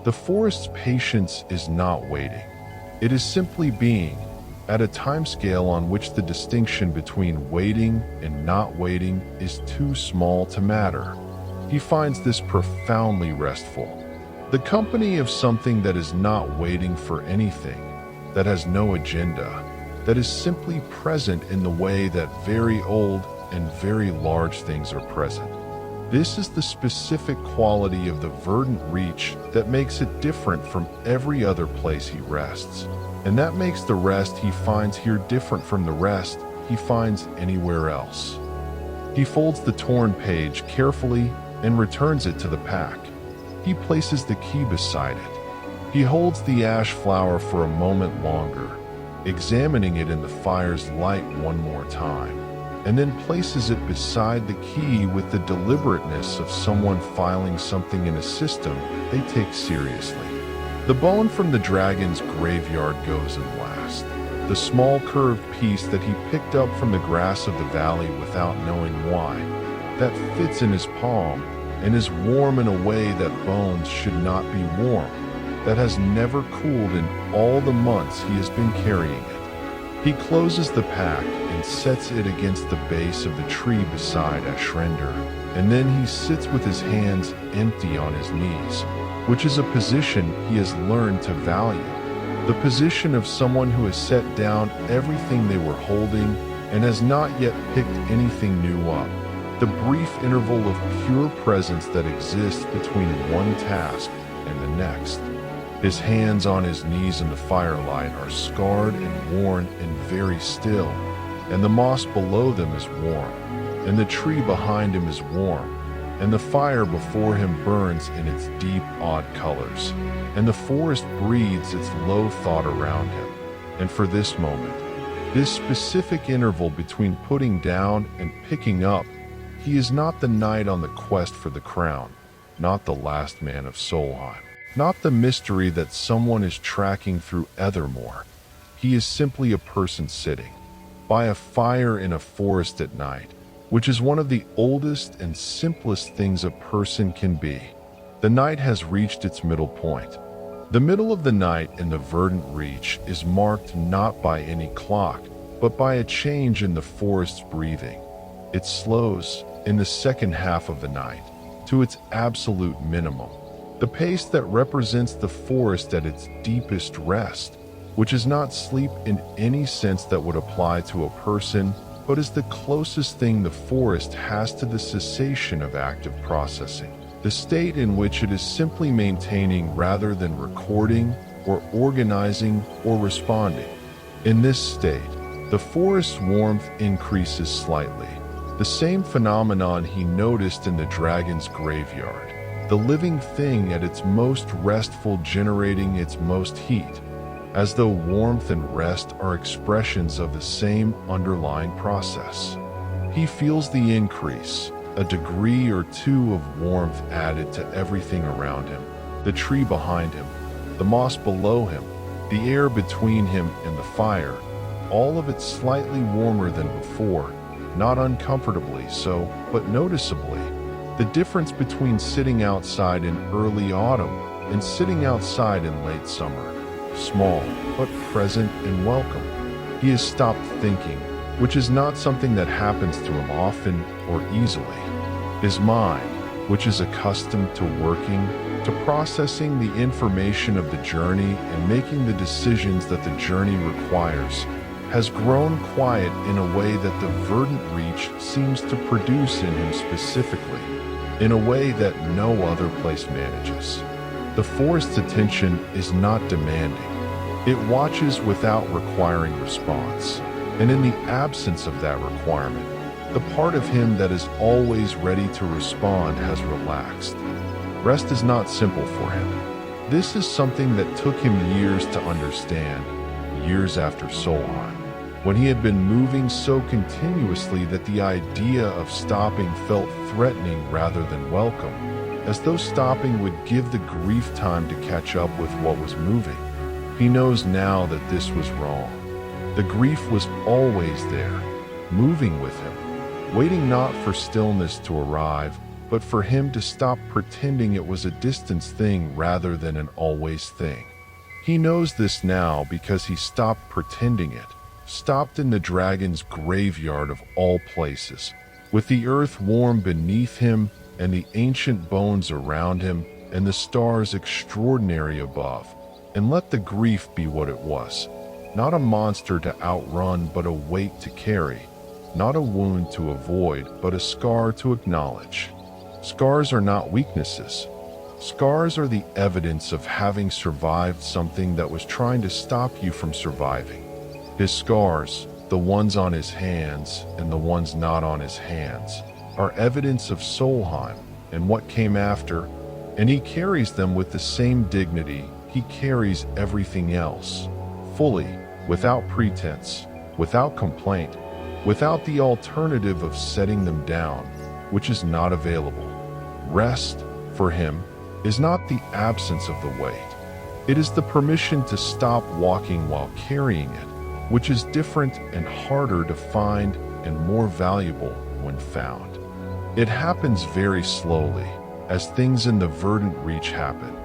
The forest's patience is not waiting. It is simply being, at a timescale on which the distinction between waiting and not waiting is too small to matter. He finds this profoundly restful. The company of something that is not waiting for anything, that has no agenda, that is simply present in the way that very old and very large things are present. This is the specific quality of the Verdant Reach that makes it different from every other place he rests. And that makes the rest he finds here different from the rest he finds anywhere else. He folds the torn page carefully and returns it to the pack. He places the key beside it. He holds the ash flower for a moment longer, examining it in the fire's light one more time, and then places it beside the key with the deliberateness of someone filing something in a system they take seriously. The bone from the dragon's graveyard goes in last, the small curved piece that he picked up from the grass of the valley without knowing why, that fits in his palm and is warm in a way that bones should not be warm, that has never cooled in all the months he has been carrying it. He closes the pack and sets it against the base of the tree beside Ashen, and then he sits with his hands empty on his knees, which is a position he has learned to value, the position of someone who has set down everything they were holding and has not yet picked anything new up, the brief interval of pure presence that exists between one task and the next. His hands on his knees in the firelight are scarred and worn and very still, and the moss below them is warm, and the tree behind him is warm, and the fire before him burns in its deep, odd colors, and the forest breathes its low thought around him. And for this moment, This specific interval between putting down and picking up, he is not the knight on the quest for the crown, not the last man of Solheim, not the mystery that someone is tracking through Aethermoor. He is simply a person sitting by a fire in a forest at night, which is one of the oldest and simplest things a person can be. The night has reached its middle point. The middle of the night in the Verdant Reach is marked not by any clock, but by a change in the forest's breathing. It slows, in the second half of the night, to its absolute minimum, the pace that represents the forest at its deepest rest, which is not sleep in any sense that would apply to a person, but is the closest thing the forest has to the cessation of active processing, the state in which it is simply maintaining rather than recording or organizing or responding. In this state, the forest's warmth increases slightly, the same phenomenon he noticed in the dragon's graveyard, the living thing at its most restful generating its most heat, as though warmth and rest are expressions of the same underlying process. He feels the increase, a degree or two of warmth added to everything around him, the tree behind him, the moss below him, the air between him and the fire, all of it slightly warmer than before, not uncomfortably so, but noticeably. The difference between sitting outside in early autumn and sitting outside in late summer, small, but present and welcome. He has stopped thinking, which is not something that happens to him often or easily. His mind, which is accustomed to working, to processing the information of the journey and making the decisions that the journey requires, has grown quiet in a way that the Verdant Reach seems to produce in him specifically, in a way that no other place manages. The forest's attention is not demanding. It watches without requiring response, and in the absence of that requirement, the part of him that is always ready to respond has relaxed. Rest is not simple for him. This is something that took him years to understand, years after Solheim, when he had been moving so continuously that the idea of stopping felt threatening rather than welcome, as though stopping would give the grief time to catch up with what was moving. He knows now that this was wrong. The grief was always there, moving with him, waiting not for stillness to arrive, but for him to stop pretending it was a distance thing rather than an always thing. He knows this now because he stopped pretending it, stopped in the dragon's graveyard of all places, with the earth warm beneath him and the ancient bones around him and the stars extraordinary above, and let the grief be what it was, not a monster to outrun but a weight to carry, not a wound to avoid but a scar to acknowledge. Scars are not weaknesses. Scars are the evidence of having survived something that was trying to stop you from surviving. His scars, the ones on his hands and the ones not on his hands, are evidence of Solheim and what came after, and he carries them with the same dignity he carries everything else, fully, without pretense, without complaint, without the alternative of setting them down, which is not available. Rest, for him, is not the absence of the weight. It is the permission to stop walking while carrying it, which is different and harder to find and more valuable when found. It happens very slowly, as things in the Verdant Reach happen,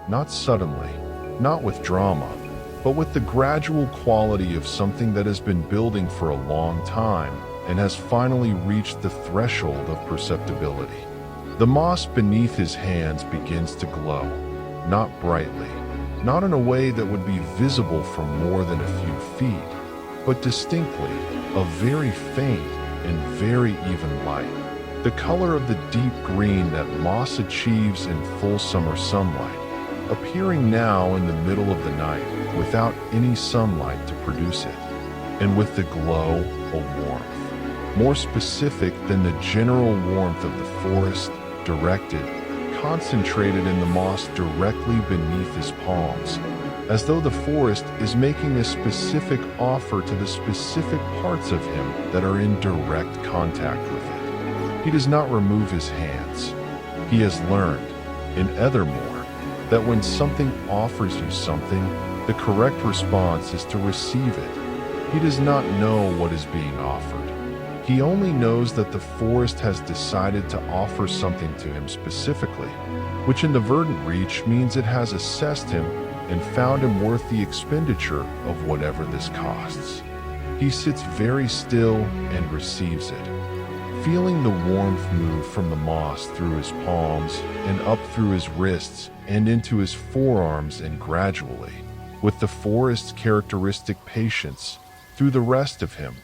not suddenly, not with drama, but with the gradual quality of something that has been building for a long time and has finally reached the threshold of perceptibility. The moss beneath his hands begins to glow, not brightly, not in a way that would be visible from more than a few feet, but distinctly, a very faint and very even light, the color of the deep green that moss achieves in full summer sunlight, appearing now in the middle of the night without any sunlight to produce it, and with the glow, a warmth, more specific than the general warmth of the forest, directed, concentrated in the moss directly beneath his palms, as though the forest is making a specific offer to the specific parts of him that are in direct contact with it. He does not remove his hands. He has learned, in Aethermoor, that when something offers you something, the correct response is to receive it. He does not know what is being offered. He only knows that the forest has decided to offer something to him specifically, which in the Verdant Reach means it has assessed him and found him worth the expenditure of whatever this costs. He sits very still and receives it, feeling the warmth move from the moss through his palms and up through his wrists and into his forearms, and gradually, with the forest's characteristic patience, through the rest of him,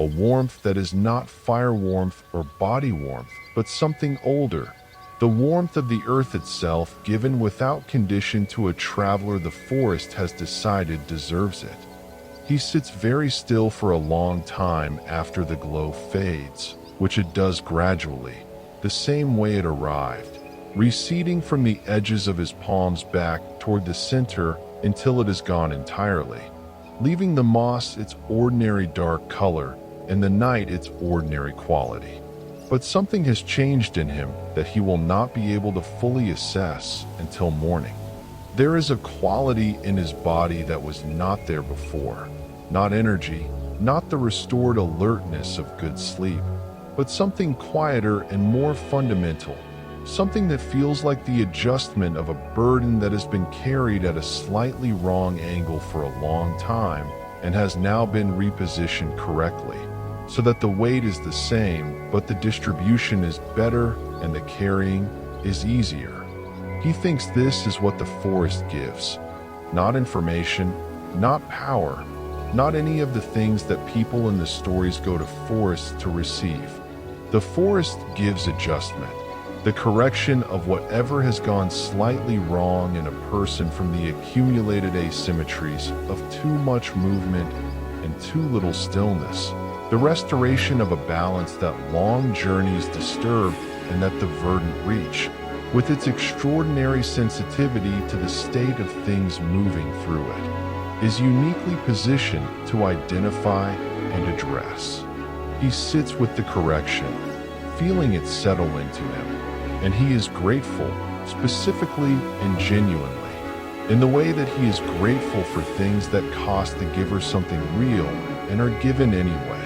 a warmth that is not fire warmth or body warmth, but something older, the warmth of the earth itself, given without condition to a traveler the forest has decided deserves it. He sits very still for a long time after the glow fades, which it does gradually, the same way it arrived, receding from the edges of his palms back toward the center until it is gone entirely, leaving the moss its ordinary dark color and the night its ordinary quality. But something has changed in him that he will not be able to fully assess until morning. There is a quality in his body that was not there before, not energy, not the restored alertness of good sleep, but something quieter and more fundamental, something that feels like the adjustment of a burden that has been carried at a slightly wrong angle for a long time and has now been repositioned correctly, so that the weight is the same, but the distribution is better and the carrying is easier. He thinks this is what the forest gives, not information, not power, not any of the things that people in the stories go to forests to receive. The forest gives adjustment, the correction of whatever has gone slightly wrong in a person from the accumulated asymmetries of too much movement and too little stillness, the restoration of a balance that long journeys disturb, and that the Verdant Reach, with its extraordinary sensitivity to the state of things moving through it, is uniquely positioned to identify and address. He sits with the correction, feeling it settle into him, and he is grateful, specifically and genuinely, in the way that he is grateful for things that cost the giver something real and are given anyway.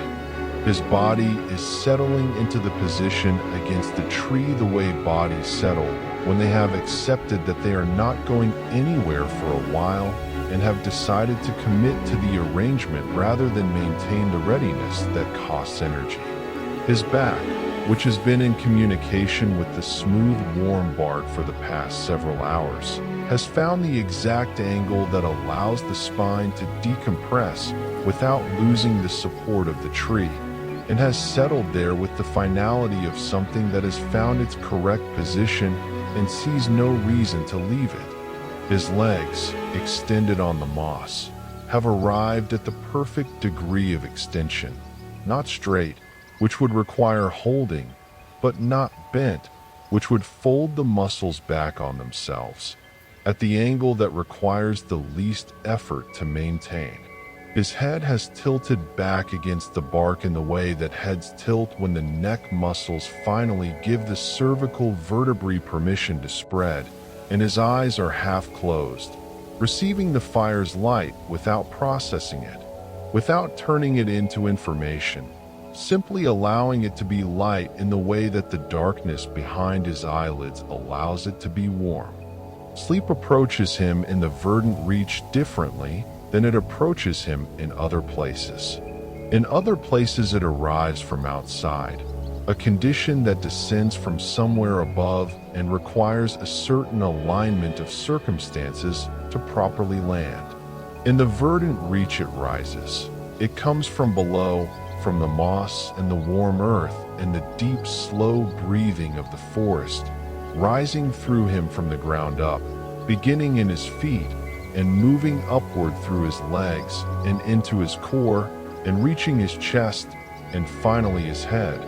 His body is settling into the position against the tree the way bodies settle when they have accepted that they are not going anywhere for a while and have decided to commit to the arrangement rather than maintain the readiness that costs energy. His back, which has been in communication with the smooth, warm bark for the past several hours, has found the exact angle that allows the spine to decompress without losing the support of the tree, and has settled there with the finality of something that has found its correct position and sees no reason to leave it. His legs, extended on the moss, have arrived at the perfect degree of extension, not straight, which would require holding, but not bent, which would fold the muscles back on themselves, at the angle that requires the least effort to maintain. His head has tilted back against the bark in the way that heads tilt when the neck muscles finally give the cervical vertebrae permission to spread, and his eyes are half closed, receiving the fire's light without processing it, without turning it into information, simply allowing it to be light in the way that the darkness behind his eyelids allows it to be warm. Sleep approaches him in the Verdant Reach differently than it approaches him in other places. In other places it arrives from outside, a condition that descends from somewhere above and requires a certain alignment of circumstances to properly land. In the Verdant Reach it rises. It comes from below, from the moss and the warm earth and the deep, slow breathing of the forest, rising through him from the ground up, beginning in his feet, and moving upward through his legs and into his core and reaching his chest and finally his head,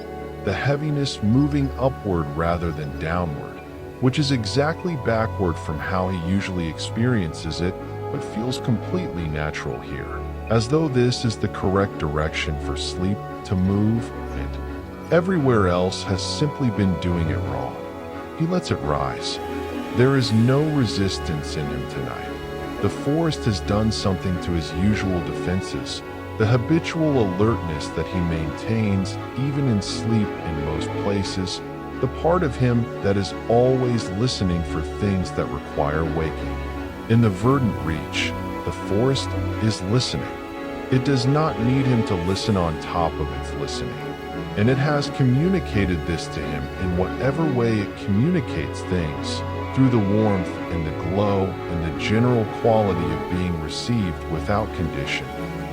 the heaviness moving upward rather than downward, which is exactly backward from how he usually experiences it but feels completely natural here, as though this is the correct direction for sleep to move, and everywhere else has simply been doing it wrong. He lets it rise. There is no resistance in him tonight. The forest has done something to his usual defenses, the habitual alertness that he maintains even in sleep in most places, the part of him that is always listening for things that require waking. In the Verdant Reach, the forest is listening. It does not need him to listen on top of its listening, and it has communicated this to him in whatever way it communicates things, through the warmth and the glow and the general quality of being received without condition.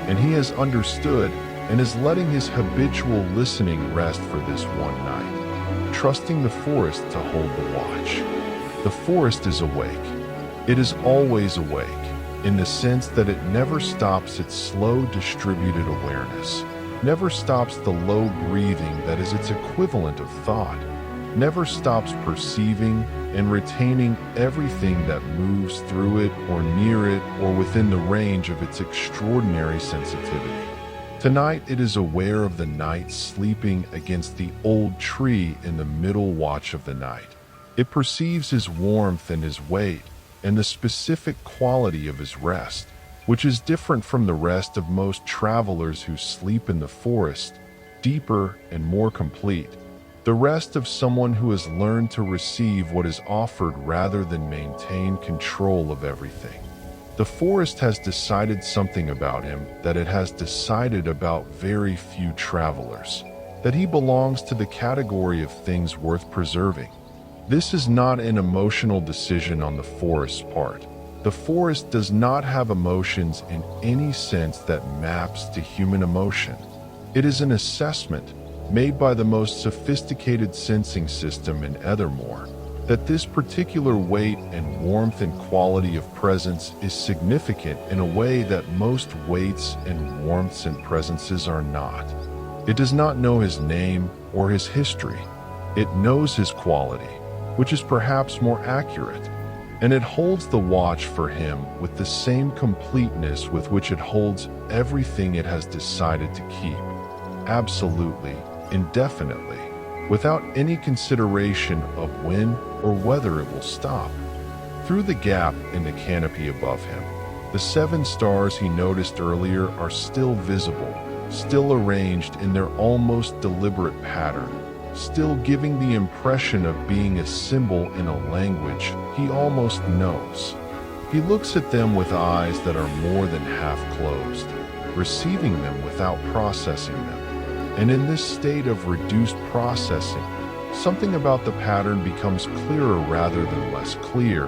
And he has understood and is letting his habitual listening rest for this one night, trusting the forest to hold the watch. The forest is awake. It is always awake, in the sense that it never stops its slow distributed awareness, never stops the low breathing that is its equivalent of thought, never stops perceiving and retaining everything that moves through it or near it or within the range of its extraordinary sensitivity. Tonight it is aware of the night sleeping against the old tree in the middle watch of the night. It perceives his warmth and his weight and the specific quality of his rest, which is different from the rest of most travelers who sleep in the forest, deeper and more complete. The rest of someone who has learned to receive what is offered rather than maintain control of everything. The forest has decided something about him that it has decided about very few travelers, that he belongs to the category of things worth preserving. This is not an emotional decision on the forest's part. The forest does not have emotions in any sense that maps to human emotion. It is an assessment made by the most sophisticated sensing system in Aethermoor, that this particular weight and warmth and quality of presence is significant in a way that most weights and warmths and presences are not. It does not know his name or his history. It knows his quality, which is perhaps more accurate, and it holds the watch for him with the same completeness with which it holds everything it has decided to keep, absolutely, indefinitely, without any consideration of when or whether it will stop. Through the gap in the canopy above him, the 7 stars he noticed earlier are still visible, still arranged in their almost deliberate pattern, still giving the impression of being a symbol in a language he almost knows. He looks at them with eyes that are more than half closed, receiving them without processing them. And in this state of reduced processing, something about the pattern becomes clearer rather than less clear,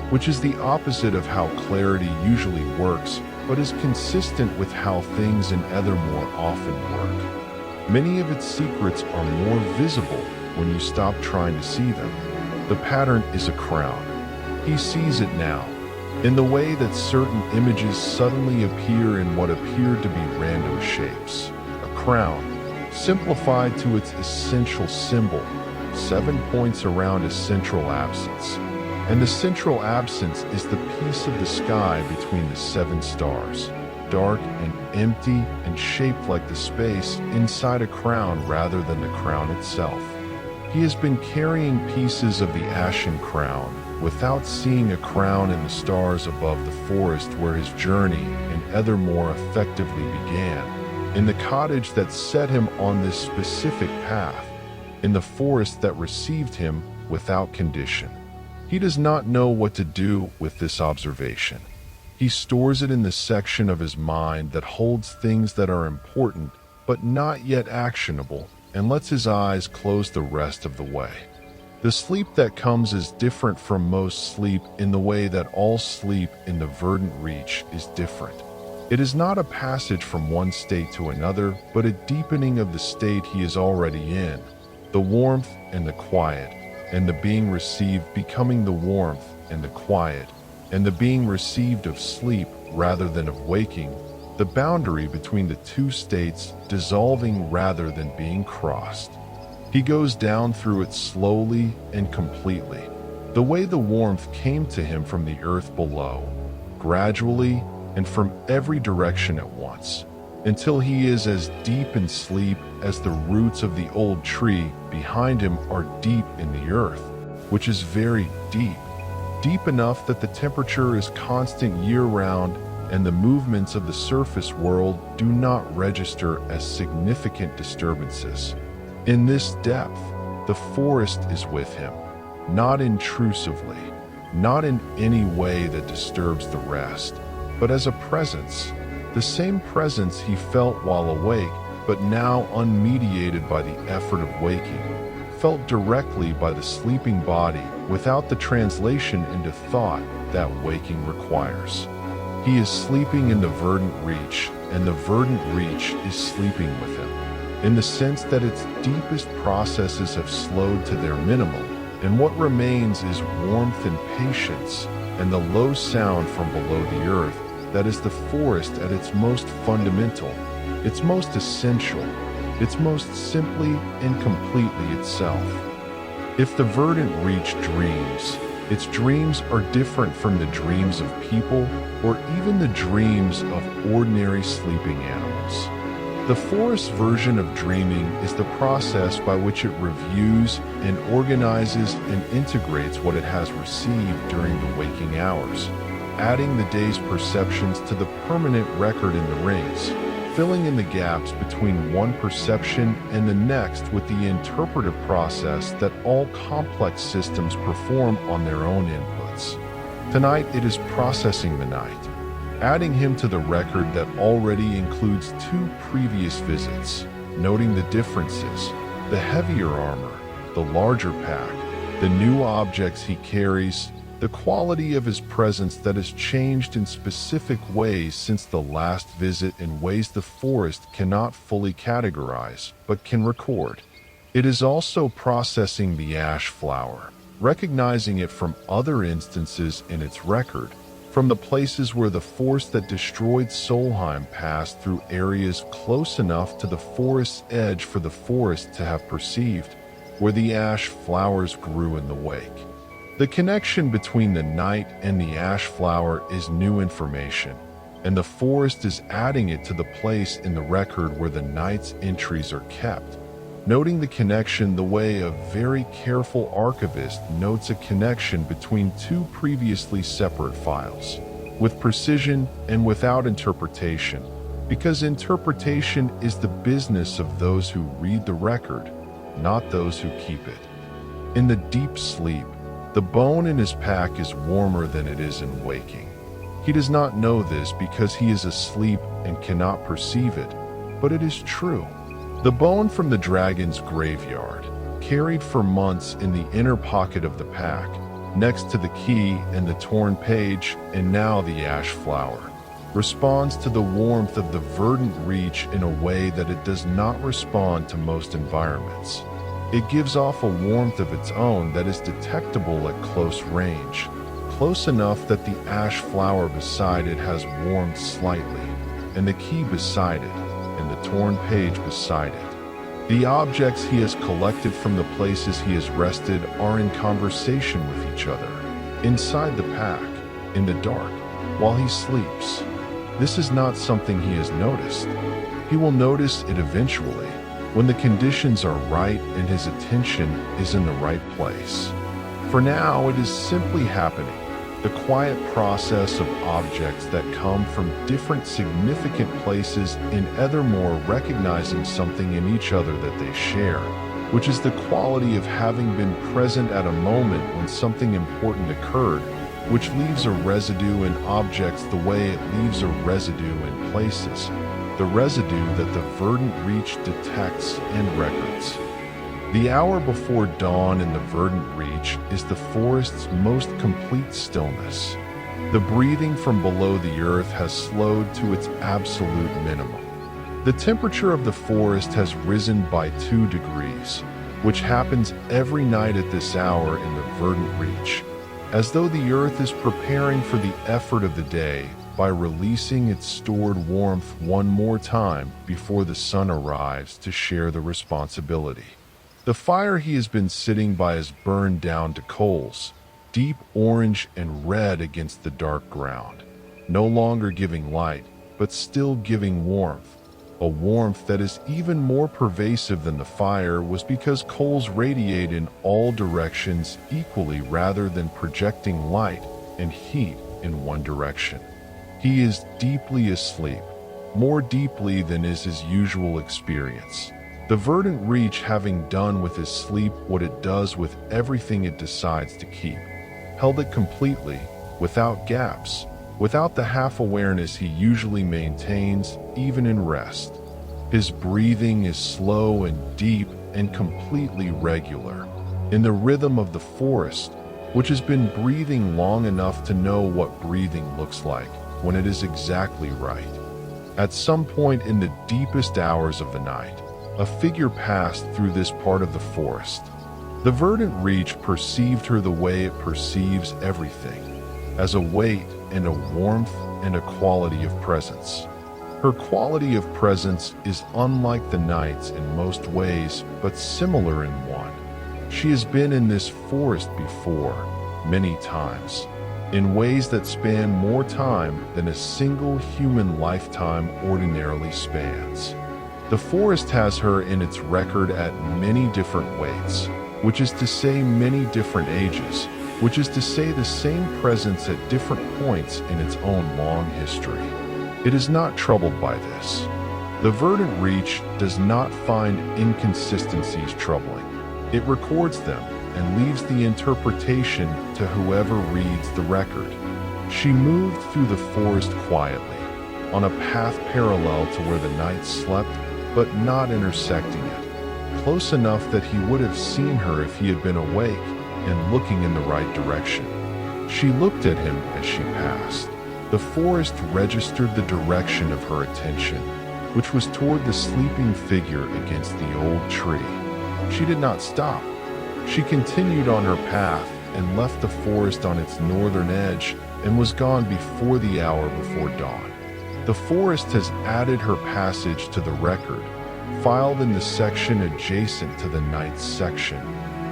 which is the opposite of how clarity usually works, but is consistent with how things in Aethermoor often work. Many of its secrets are more visible when you stop trying to see them. The pattern is a crown. He sees it now, in the way that certain images suddenly appear in what appear to be random shapes. A crown, simplified to its essential symbol, 7 points around a central absence. And the central absence is the piece of the sky between the 7 stars, dark and empty and shaped like the space inside a crown rather than the crown itself. He has been carrying pieces of the Ashen crown without seeing a crown in the stars above the forest where his journey in Aethermoor effectively began, in the cottage that set him on this specific path, in the forest that received him without condition. He does not know what to do with this observation. He stores it in the section of his mind that holds things that are important but not yet actionable, and lets his eyes close the rest of the way. The sleep that comes is different from most sleep in the way that all sleep in the Verdant Reach is different. It is not a passage from one state to another, but a deepening of the state he is already in, the warmth and the quiet, and the being received becoming the warmth and the quiet, and the being received of sleep rather than of waking, the boundary between the 2 states dissolving rather than being crossed. He goes down through it slowly and completely, the way the warmth came to him from the earth below. gradually and from every direction at once, until he is as deep in sleep as the roots of the old tree behind him are deep in the earth, which is very deep, deep enough that the temperature is constant year-round and the movements of the surface world do not register as significant disturbances. In this depth, the forest is with him, not intrusively, not in any way that disturbs the rest, but as a presence, the same presence he felt while awake, but now unmediated by the effort of waking, felt directly by the sleeping body without the translation into thought that waking requires. He is sleeping in the Verdant Reach, and the Verdant Reach is sleeping with him, in the sense that its deepest processes have slowed to their minimum, and what remains is warmth and patience, and the low sound from below the earth that is the forest at its most fundamental, its most essential, its most simply and completely itself. If the Verdant Reach dreams, its dreams are different from the dreams of people or even the dreams of ordinary sleeping animals. The forest's version of dreaming is the process by which it reviews and organizes and integrates what it has received during the waking hours, adding the day's perceptions to the permanent record in the rings, filling in the gaps between one perception and the next with the interpretive process that all complex systems perform on their own inputs. Tonight it is processing the night, adding him to the record that already includes 2 previous visits, noting the differences, the heavier armor, the larger pack, the new objects he carries, the quality of his presence that has changed in specific ways since the last visit in ways the forest cannot fully categorize, but can record. It is also processing the ash flower, recognizing it from other instances in its record, from the places where the force that destroyed Solheim passed through areas close enough to the forest's edge for the forest to have perceived, where the ash flowers grew in the wake. The connection between the night and the ash flower is new information, and the forest is adding it to the place in the record where the night's entries are kept, noting the connection the way a very careful archivist notes a connection between 2 previously separate files, with precision and without interpretation, because interpretation is the business of those who read the record, not those who keep it. In the deep sleep, the bone in his pack is warmer than it is in waking. He does not know this because he is asleep and cannot perceive it, but it is true. The bone from the dragon's graveyard, carried for months in the inner pocket of the pack, next to the key and the torn page and now the ash flower, responds to the warmth of the Verdant Reach in a way that it does not respond to most environments. It gives off a warmth of its own that is detectable at close range, close enough that the ash flower beside it has warmed slightly, and the key beside it, and the torn page beside it. The objects he has collected from the places he has rested are in conversation with each other, inside the pack, in the dark, while he sleeps. This is not something he has noticed. He will notice it eventually, when the conditions are right and his attention is in the right place. For now, it is simply happening, the quiet process of objects that come from different significant places in Aethermoor recognizing something in each other that they share, which is the quality of having been present at a moment when something important occurred, which leaves a residue in objects the way it leaves a residue in places, the residue that the Verdant Reach detects and records. The hour before dawn in the Verdant Reach is the forest's most complete stillness. The breathing from below the earth has slowed to its absolute minimum. The temperature of the forest has risen by 2 degrees, which happens every night at this hour in the Verdant Reach, as though the earth is preparing for the effort of the day by releasing its stored warmth one more time before the sun arrives to share the responsibility. The fire he has been sitting by is burned down to coals, deep orange and red against the dark ground. no longer giving light, but still giving warmth. A warmth that is even more pervasive than the fire was because coals radiate in all directions equally rather than projecting light and heat in one direction. He is deeply asleep, more deeply than is his usual experience. The Verdant Reach having done with his sleep what it does with everything it decides to keep, held it completely, without gaps, without the half-awareness he usually maintains even in rest. His breathing is slow and deep and completely regular, in the rhythm of the forest, which has been breathing long enough to know what breathing looks like when it is exactly right. At some point in the deepest hours of the night, a figure passed through this part of the forest. The Verdant Reach perceived her the way it perceives everything, as a weight and a warmth and a quality of presence. Her quality of presence is unlike the night's in most ways, but similar in one. She has been in this forest before, many times, in ways that span more time than a single human lifetime ordinarily spans. The forest has her in its record at many different weights, which is to say many different ages, which is to say the same presence at different points in its own long history. It is not troubled by this. The Verdant Reach does not find inconsistencies troubling. It records them and leaves the interpretation to whoever reads the record. She moved through the forest quietly, on a path parallel to where the night slept, but not intersecting it, close enough that he would have seen her if he had been awake and looking in the right direction. She looked at him as she passed. The forest registered the direction of her attention, which was toward the sleeping figure against the old tree. She did not stop. She continued on her path and left the forest on its northern edge and was gone before the hour before dawn. The forest has added her passage to the record, filed in the section adjacent to the night's section,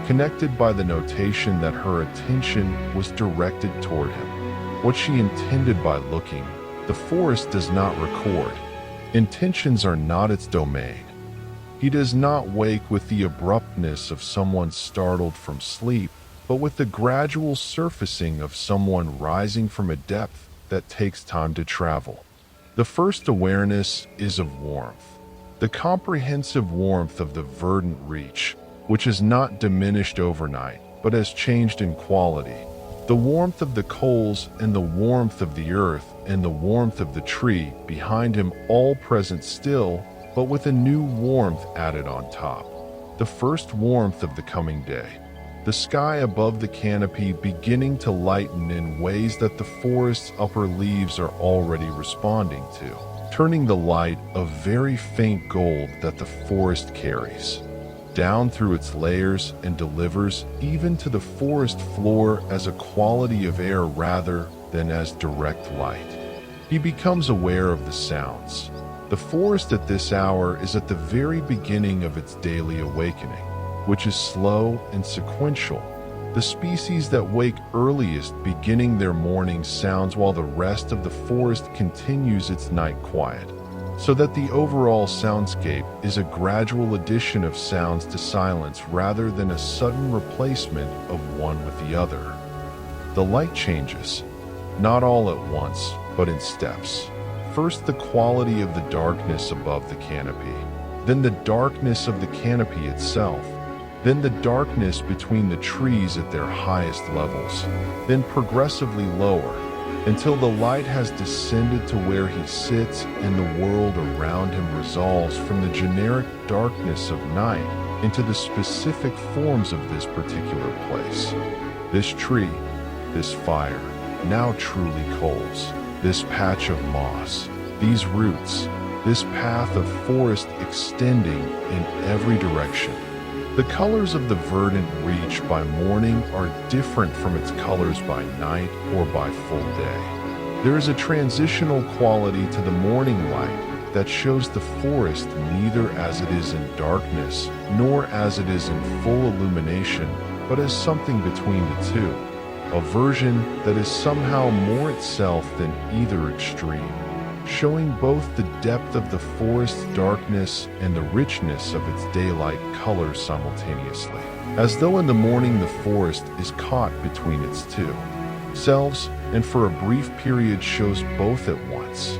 connected by the notation that her attention was directed toward him. What she intended by looking, the forest does not record. Intentions are not its domain. He does not wake with the abruptness of someone startled from sleep, but with the gradual surfacing of someone rising from a depth that takes time to travel. The first awareness is of warmth, the comprehensive warmth of the Verdant Reach, which has not diminished overnight, but has changed in quality. The warmth of the coals and the warmth of the earth and the warmth of the tree behind him, all present still, but with a new warmth added on top. The first warmth of the coming day. The sky above the canopy beginning to lighten in ways that the forest's upper leaves are already responding to, turning the light of very faint gold that the forest carries down through its layers and delivers even to the forest floor as a quality of air rather than as direct light. He becomes aware of the sounds. The forest at this hour is at the very beginning of its daily awakening, which is slow and sequential. The species that wake earliest beginning their morning sounds while the rest of the forest continues its night quiet, so that the overall soundscape is a gradual addition of sounds to silence rather than a sudden replacement of one with the other. The light changes, not all at once, but in steps. First, the quality of the darkness above the canopy, then the darkness of the canopy itself, then the darkness between the trees at their highest levels, then progressively lower, until the light has descended to where he sits and the world around him resolves from the generic darkness of night into the specific forms of this particular place. This tree, this fire, now truly coals, this patch of moss, these roots, this path of forest extending in every direction. The colors of the Verdant Reach by morning are different from its colors by night or by full day. There is a transitional quality to the morning light that shows the forest neither as it is in darkness nor as it is in full illumination, but as something between the two. a version that is somehow more itself than either extreme, showing both the depth of the forest's darkness and the richness of its daylight colors simultaneously, as though in the morning the forest is caught between its two selves and for a brief period shows both at once.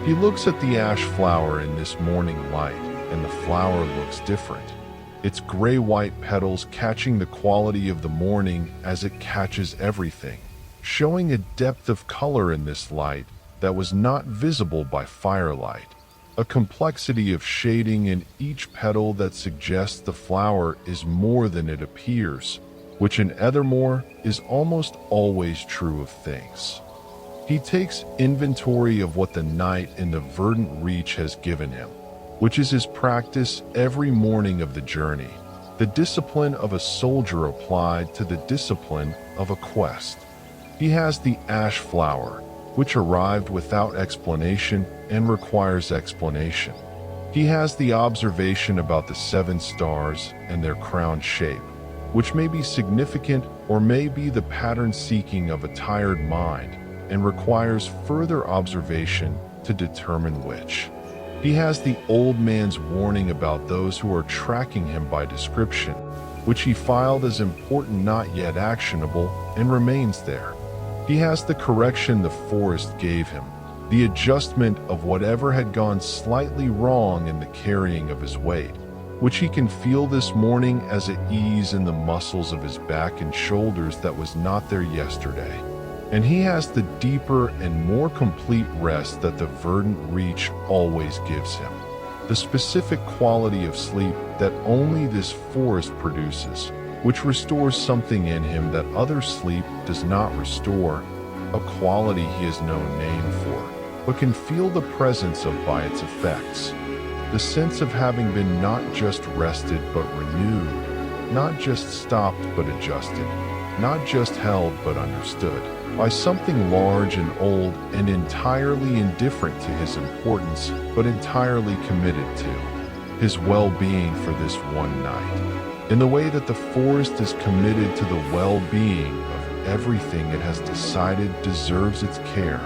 He looks at the ash flower in this morning light, and the flower looks different, its gray-white petals catching the quality of the morning as it catches everything, showing a depth of color in this light that was not visible by firelight, a complexity of shading in each petal that suggests the flower is more than it appears, which in Aethermoor is almost always true of things. He takes inventory of what the night in the Verdant Reach has given him, which is his practice every morning of the journey, the discipline of a soldier applied to the discipline of a quest. He has the ash flower, which arrived without explanation and requires explanation. He has the observation about the 7 stars and their crown shape, which may be significant or may be the pattern seeking of a tired mind and requires further observation to determine which. He has the old man's warning about those who are tracking him by description, which he filed as important not yet actionable and remains there. He has the correction the forest gave him, the adjustment of whatever had gone slightly wrong in the carrying of his weight, which he can feel this morning as at ease in the muscles of his back and shoulders that was not there yesterday. And he has the deeper and more complete rest that the Verdant Reach always gives him, the specific quality of sleep that only this forest produces, which restores something in him that other sleep does not restore, a quality he has no name for, but can feel the presence of by its effects. The sense of having been not just rested but renewed, not just stopped but adjusted, not just held but understood, by something large and old and entirely indifferent to his importance, but entirely committed to his well-being for this one night, in the way that the forest is committed to the well-being of everything it has decided deserves its care.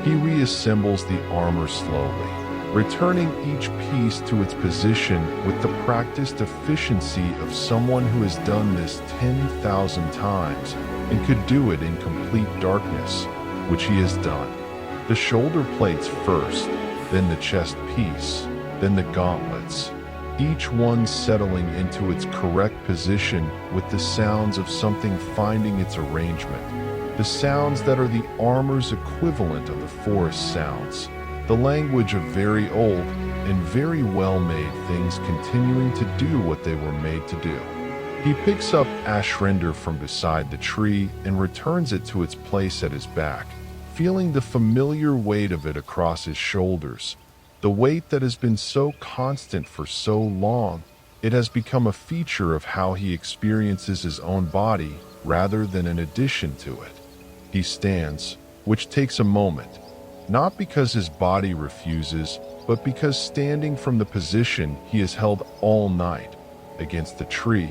He reassembles the armor slowly, returning each piece to its position with the practiced efficiency of someone who has done this 10,000 times and could do it in complete darkness, which he has done. The shoulder plates first, then the chest piece, then the gauntlets, each one settling into its correct position with the sounds of something finding its arrangement, the sounds that are the armor's equivalent of the forest sounds, the language of very old and very well-made things continuing to do what they were made to do. He picks up Ashen from beside the tree and returns it to its place at his back, feeling the familiar weight of it across his shoulders, the weight that has been so constant for so long. It has become a feature of how he experiences his own body rather than an addition to it. He stands, which takes a moment, not because his body refuses, but because standing from the position he has held all night, against the tree,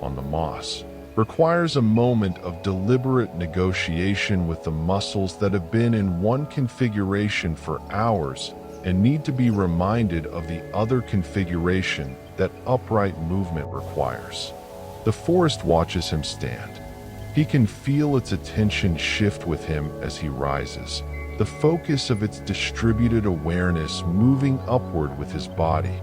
on the moss, requires a moment of deliberate negotiation with the muscles that have been in one configuration for hours and need to be reminded of the other configuration that upright movement requires. The forest watches him stand. He can feel its attention shift with him as he rises, the focus of its distributed awareness moving upward with his body,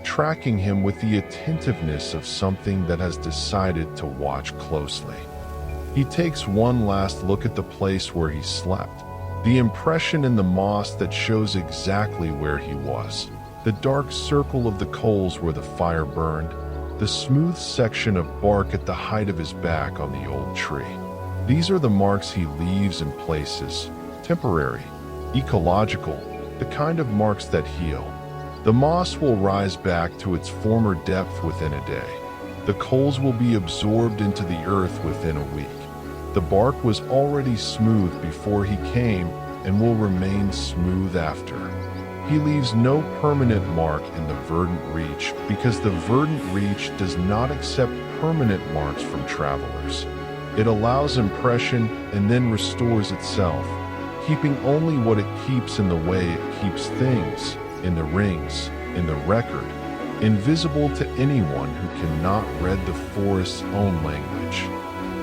tracking him with the attentiveness of something that has decided to watch closely. He takes one last look at the place where he slept, the impression in the moss that shows exactly where he was, the dark circle of the coals where the fire burned, the smooth section of bark at the height of his back on the old tree. These are the marks he leaves in places, temporary, ecological, the kind of marks that heal. The moss will rise back to its former depth within a day. The coals will be absorbed into the earth within a week. The bark was already smooth before he came and will remain smooth after. He leaves no permanent mark in the Verdant Reach because the Verdant Reach does not accept permanent marks from travelers. It allows impression and then restores itself, keeping only what it keeps in the way it keeps things, in the rings, in the record, invisible to anyone who cannot read the forest's own language.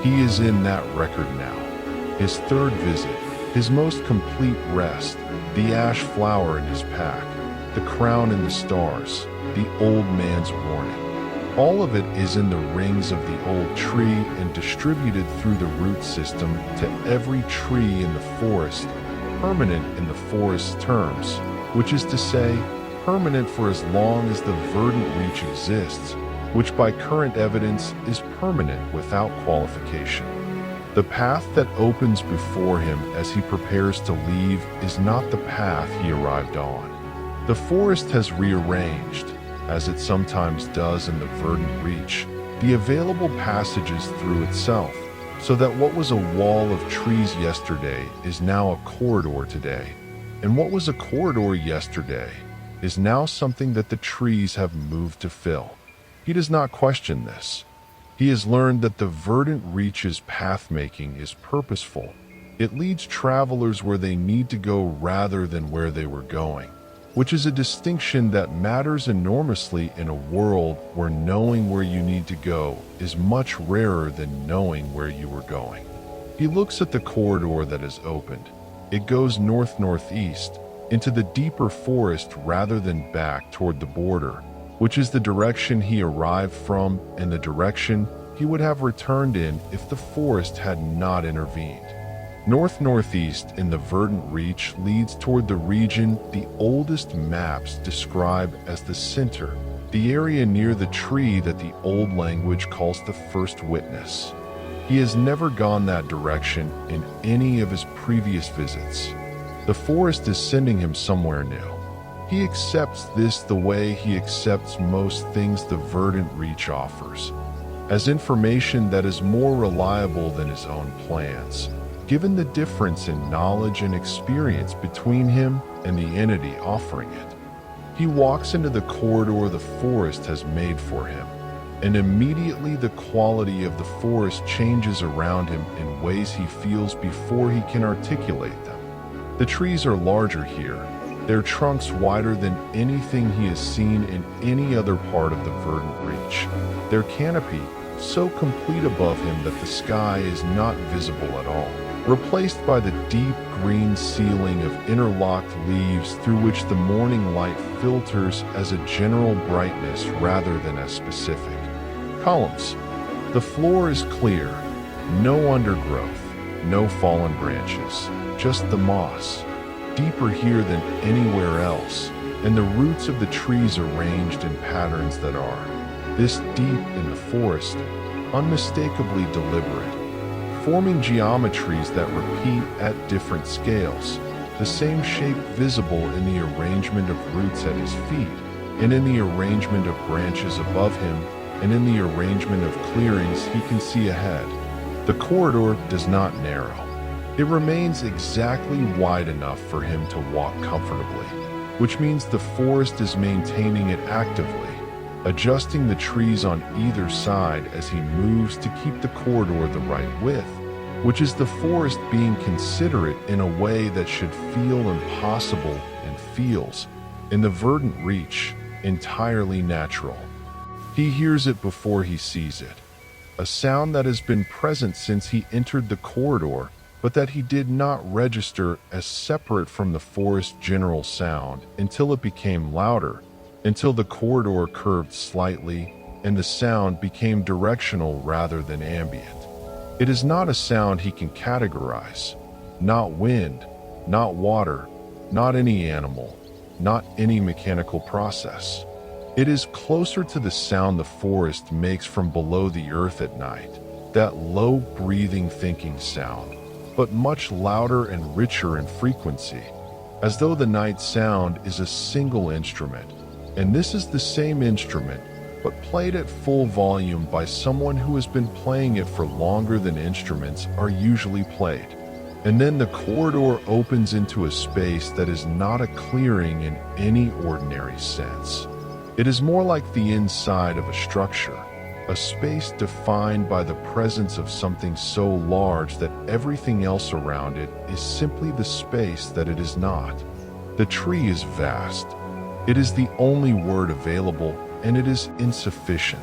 He is in that record now. His third visit, his most complete rest, the ash flower in his pack, the crown in the stars, the old man's warning. All of it is in the rings of the old tree and distributed through the root system to every tree in the forest, permanent in the forest's terms, which is to say, permanent for as long as the Verdant Reach exists, which by current evidence is permanent without qualification. The path that opens before him as he prepares to leave is not the path he arrived on. The forest has rearranged, as it sometimes does in the Verdant Reach, the available passages through itself, so that what was a wall of trees yesterday is now a corridor today, and what was a corridor yesterday is now something that the trees have moved to fill. He does not question this. He has learned that the Verdant Reach's path-making is purposeful. It leads travelers where they need to go rather than where they were going, which is a distinction that matters enormously in a world where knowing where you need to go is much rarer than knowing where you were going. He looks at the corridor that is opened. It goes north-northeast, into the deeper forest rather than back toward the border, which is the direction he arrived from and the direction he would have returned in if the forest had not intervened. North-northeast in the Verdant Reach leads toward the region the oldest maps describe as the center, the area near the tree that the old language calls the first witness. He has never gone that direction in any of his previous visits. The forest is sending him somewhere new. He accepts this the way he accepts most things the Verdant Reach offers, as information that is more reliable than his own plans, given the difference in knowledge and experience between him and the entity offering it. He walks into the corridor the forest has made for him, and immediately the quality of the forest changes around him in ways he feels before he can articulate them. The trees are larger here, their trunks wider than anything he has seen in any other part of the Verdant Reach, their canopy so complete above him that the sky is not visible at all, replaced by the deep green ceiling of interlocked leaves through which the morning light filters as a general brightness rather than as specific columns. The floor is clear, no undergrowth, no fallen branches, just the moss, deeper here than anywhere else, and the roots of the trees arranged in patterns that are, this deep in the forest, unmistakably deliberate, forming geometries that repeat at different scales, the same shape visible in the arrangement of roots at his feet, and in the arrangement of branches above him, and in the arrangement of clearings he can see ahead. The corridor does not narrow. It remains exactly wide enough for him to walk comfortably, which means the forest is maintaining it actively, adjusting the trees on either side as he moves to keep the corridor the right width, which is the forest being considerate in a way that should feel impossible and feels, in the Verdant Reach, entirely natural. He hears it before he sees it, a sound that has been present since he entered the corridor, but that he did not register as separate from the forest's general sound until it became louder, until the corridor curved slightly and the sound became directional rather than ambient. It is not a sound he can categorize, not wind, not water, not any animal, not any mechanical process. It is closer to the sound the forest makes from below the earth at night, that low breathing thinking sound, but much louder and richer in frequency, as though the night sound is a single instrument, and this is the same instrument, but played at full volume by someone who has been playing it for longer than instruments are usually played. And then the corridor opens into a space that is not a clearing in any ordinary sense. It is more like the inside of a structure, a space defined by the presence of something so large that everything else around it is simply the space that it is not. The tree is vast. It is the only word available, and it is insufficient.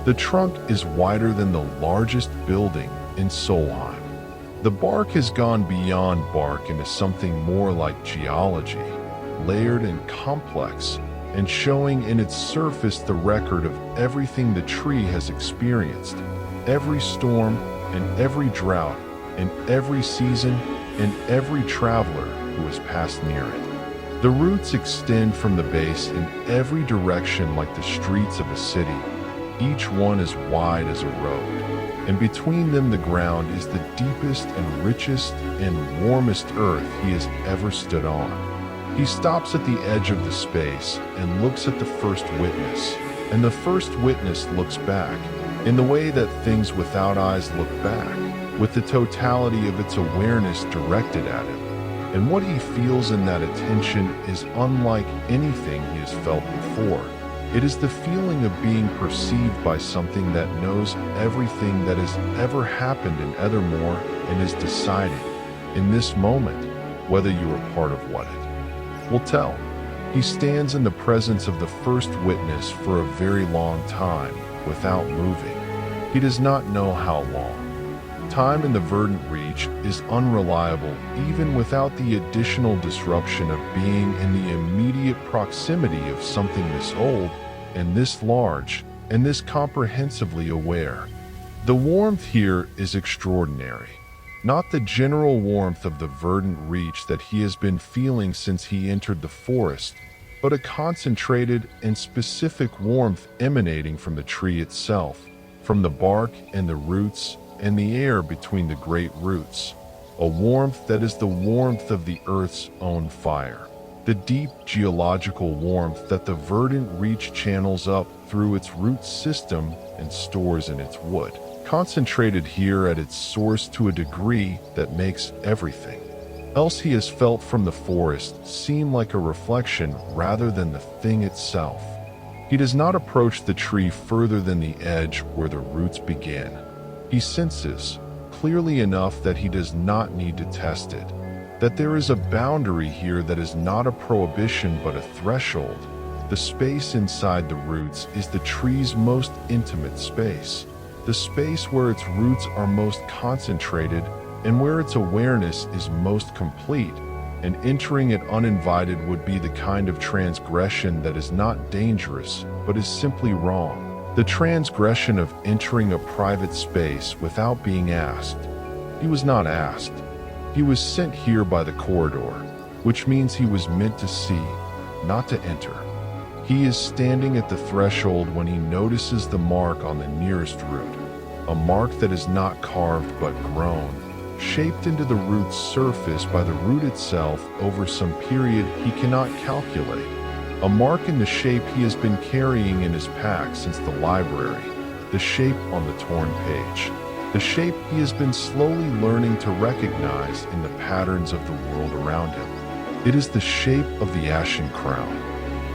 The trunk is wider than the largest building in Solheim. The bark has gone beyond bark into something more like geology, layered and complex, and showing in its surface the record of everything the tree has experienced, every storm and every drought, and every season and every traveler who has passed near it. The roots extend from the base in every direction like the streets of a city, each one as wide as a road, and between them the ground is the deepest and richest and warmest earth he has ever stood on. He stops at the edge of the space and looks at the first witness, and the first witness looks back, in the way that things without eyes look back, with the totality of its awareness directed at him. And what he feels in that attention is unlike anything he has felt before. It is the feeling of being perceived by something that knows everything that has ever happened in Aethermoor and is deciding, in this moment, whether you are part of what it will tell. He stands in the presence of the first witness for a very long time, without moving. He does not know how long. Time in the Verdant Reach is unreliable even without the additional disruption of being in the immediate proximity of something this old and this large and this comprehensively aware. The warmth here is extraordinary. Not the general warmth of the Verdant Reach that he has been feeling since he entered the forest, but a concentrated and specific warmth emanating from the tree itself, from the bark and the roots and the air between the great roots. A warmth that is the warmth of the earth's own fire. The deep geological warmth that the Verdant Reach channels up through its root system and stores in its wood. Concentrated here at its source to a degree that makes everything else he has felt from the forest seem like a reflection rather than the thing itself. He does not approach the tree further than the edge where the roots begin. He senses, clearly enough that he does not need to test it, that there is a boundary here that is not a prohibition but a threshold. The space inside the roots is the tree's most intimate space. The space where its roots are most concentrated and where its awareness is most complete, and entering it uninvited would be the kind of transgression that is not dangerous, but is simply wrong. The transgression of entering a private space without being asked. He was not asked. He was sent here by the corridor, which means he was meant to see, not to enter. He is standing at the threshold when he notices the mark on the nearest root, a mark that is not carved but grown, shaped into the root's surface by the root itself over some period he cannot calculate, a mark in the shape he has been carrying in his pack since the library, the shape on the torn page, the shape he has been slowly learning to recognize in the patterns of the world around him. It is the shape of the Ashen crown.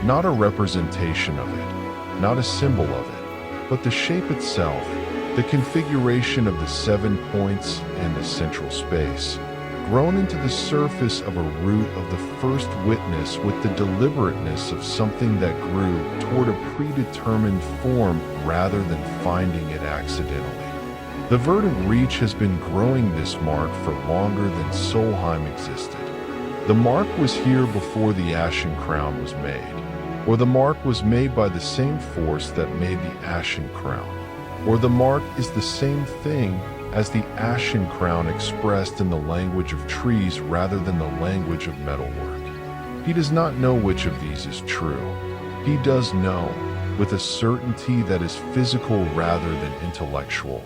Not a representation of it, not a symbol of it, but the shape itself, the configuration of the 7 points and the central space, grown into the surface of a root of the first witness with the deliberateness of something that grew toward a predetermined form rather than finding it accidentally. The Verdant Reach has been growing this mark for longer than Solheim existed. The mark was here before the Ashen crown was made. Or the mark was made by the same force that made the Ashen crown. Or the mark is the same thing as the Ashen crown expressed in the language of trees rather than the language of metalwork. He does not know which of these is true. He does know, with a certainty that is physical rather than intellectual,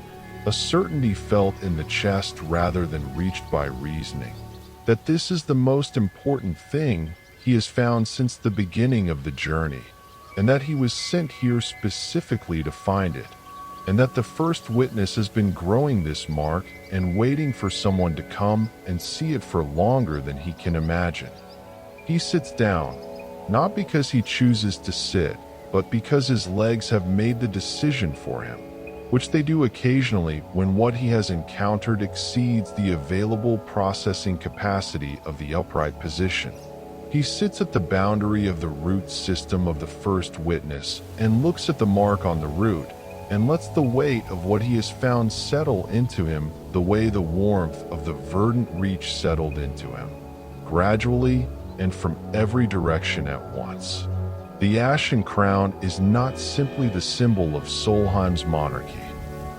a certainty felt in the chest rather than reached by reasoning, that this is the most important thing he has found since the beginning of the journey, and that he was sent here specifically to find it, and that the first witness has been growing this mark and waiting for someone to come and see it for longer than he can imagine. He sits down, not because he chooses to sit, but because his legs have made the decision for him. which they do occasionally when what he has encountered exceeds the available processing capacity of the upright position. He sits at the boundary of the root system of the first witness and looks at the mark on the root and lets the weight of what he has found settle into him the way the warmth of the Verdant Reach settled into him, gradually and from every direction at once. The Ashen crown is not simply the symbol of Solheim's monarchy.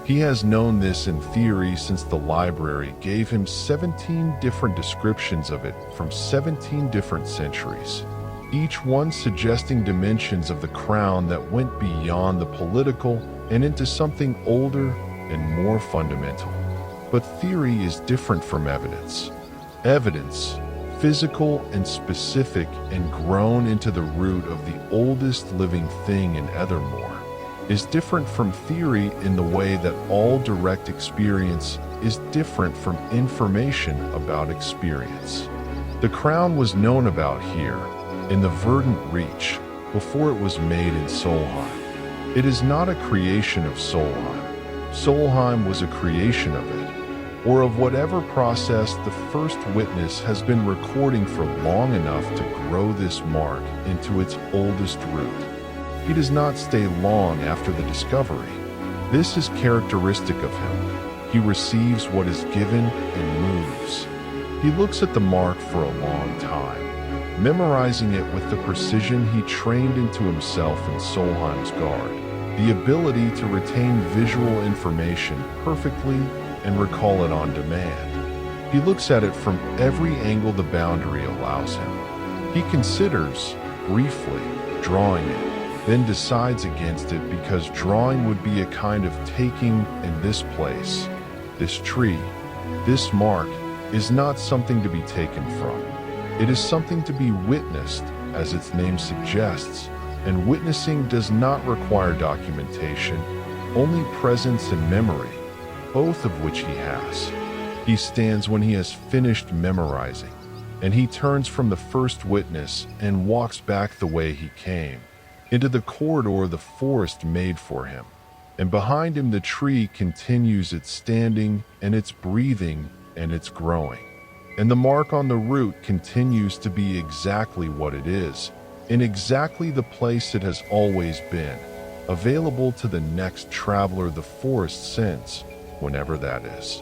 He has known this in theory since the library gave him 17 different descriptions of it from 17 different centuries, each one suggesting dimensions of the crown that went beyond the political and into something older and more fundamental. But theory is different from evidence. Evidence, physical and specific and grown into the root of the oldest living thing in Aethermoor, is different from theory in the way that all direct experience is different from information about experience. The crown was known about here, in the Verdant Reach, before it was made in Solheim. It is not a creation of Solheim. Solheim was a creation of it, or of whatever process the first witness has been recording for long enough to grow this mark into its oldest root. He does not stay long after the discovery. This is characteristic of him. He receives what is given and moves. He looks at the mark for a long time, memorizing it with the precision he trained into himself in Solheim's guard, the ability to retain visual information perfectly and recall it on demand. He looks at it from every angle the boundary allows him. He considers, briefly, drawing it, then decides against it because drawing would be a kind of taking in this place, this tree, this mark is not something to be taken from. It is something to be witnessed, as its name suggests, and witnessing does not require documentation, only presence and memory, both of which he has. He stands when he has finished memorizing, and he turns from the first witness and walks back the way he came, into the corridor the forest made for him, and behind him the tree continues its standing and its breathing and its growing, and the mark on the root continues to be exactly what it is, in exactly the place it has always been, available to the next traveler the forest sends, whenever that is,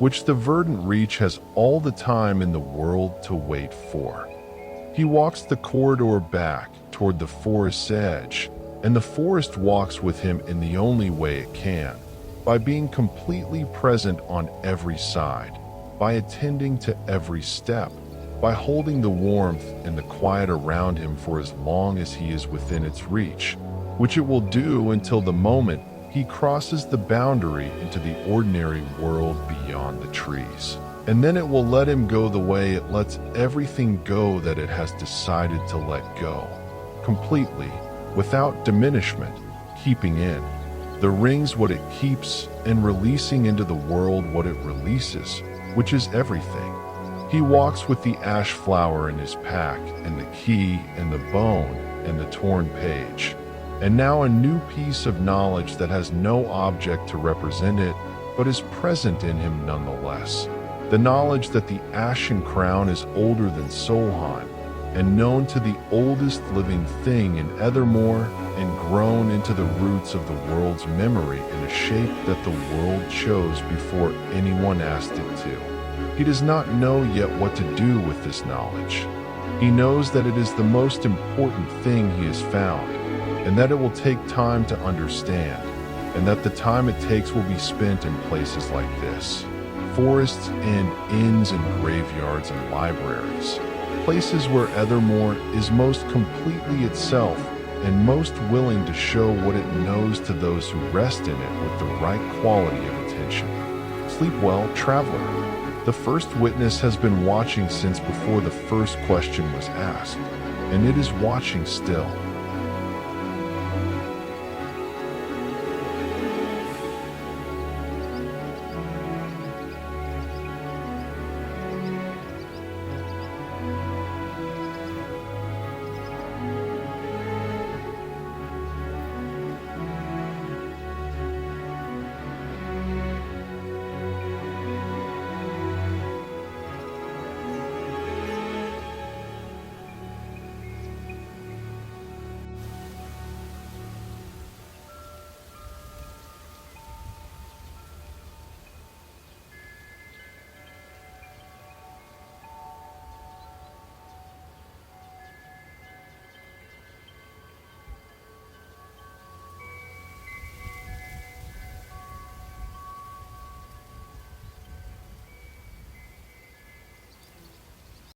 which the Verdant Reach has all the time in the world to wait for. He walks the corridor back toward the forest's edge, and the forest walks with him in the only way it can, by being completely present on every side, by attending to every step, by holding the warmth and the quiet around him for as long as he is within its reach, which it will do until the moment he crosses the boundary into the ordinary world beyond the trees. And then it will let him go the way it lets everything go that it has decided to let go, completely, without diminishment, keeping in the rings what it keeps and releasing into the world what it releases, which is everything. He walks with the ash flower in his pack and the key and the bone and the torn page, and now a new piece of knowledge that has no object to represent it, but is present in him nonetheless. The knowledge that the Ashen crown is older than Solheim, and known to the oldest living thing in Aethermoor, and grown into the roots of the world's memory in a shape that the world chose before anyone asked it to. He does not know yet what to do with this knowledge. He knows that it is the most important thing he has found, and that it will take time to understand, and that the time it takes will be spent in places like this. Forests and inns and graveyards and libraries, places where Aethermoor is most completely itself and most willing to show what it knows to those who rest in it with the right quality of attention. Sleep well, traveler. The first witness has been watching since before the first question was asked, and it is watching still.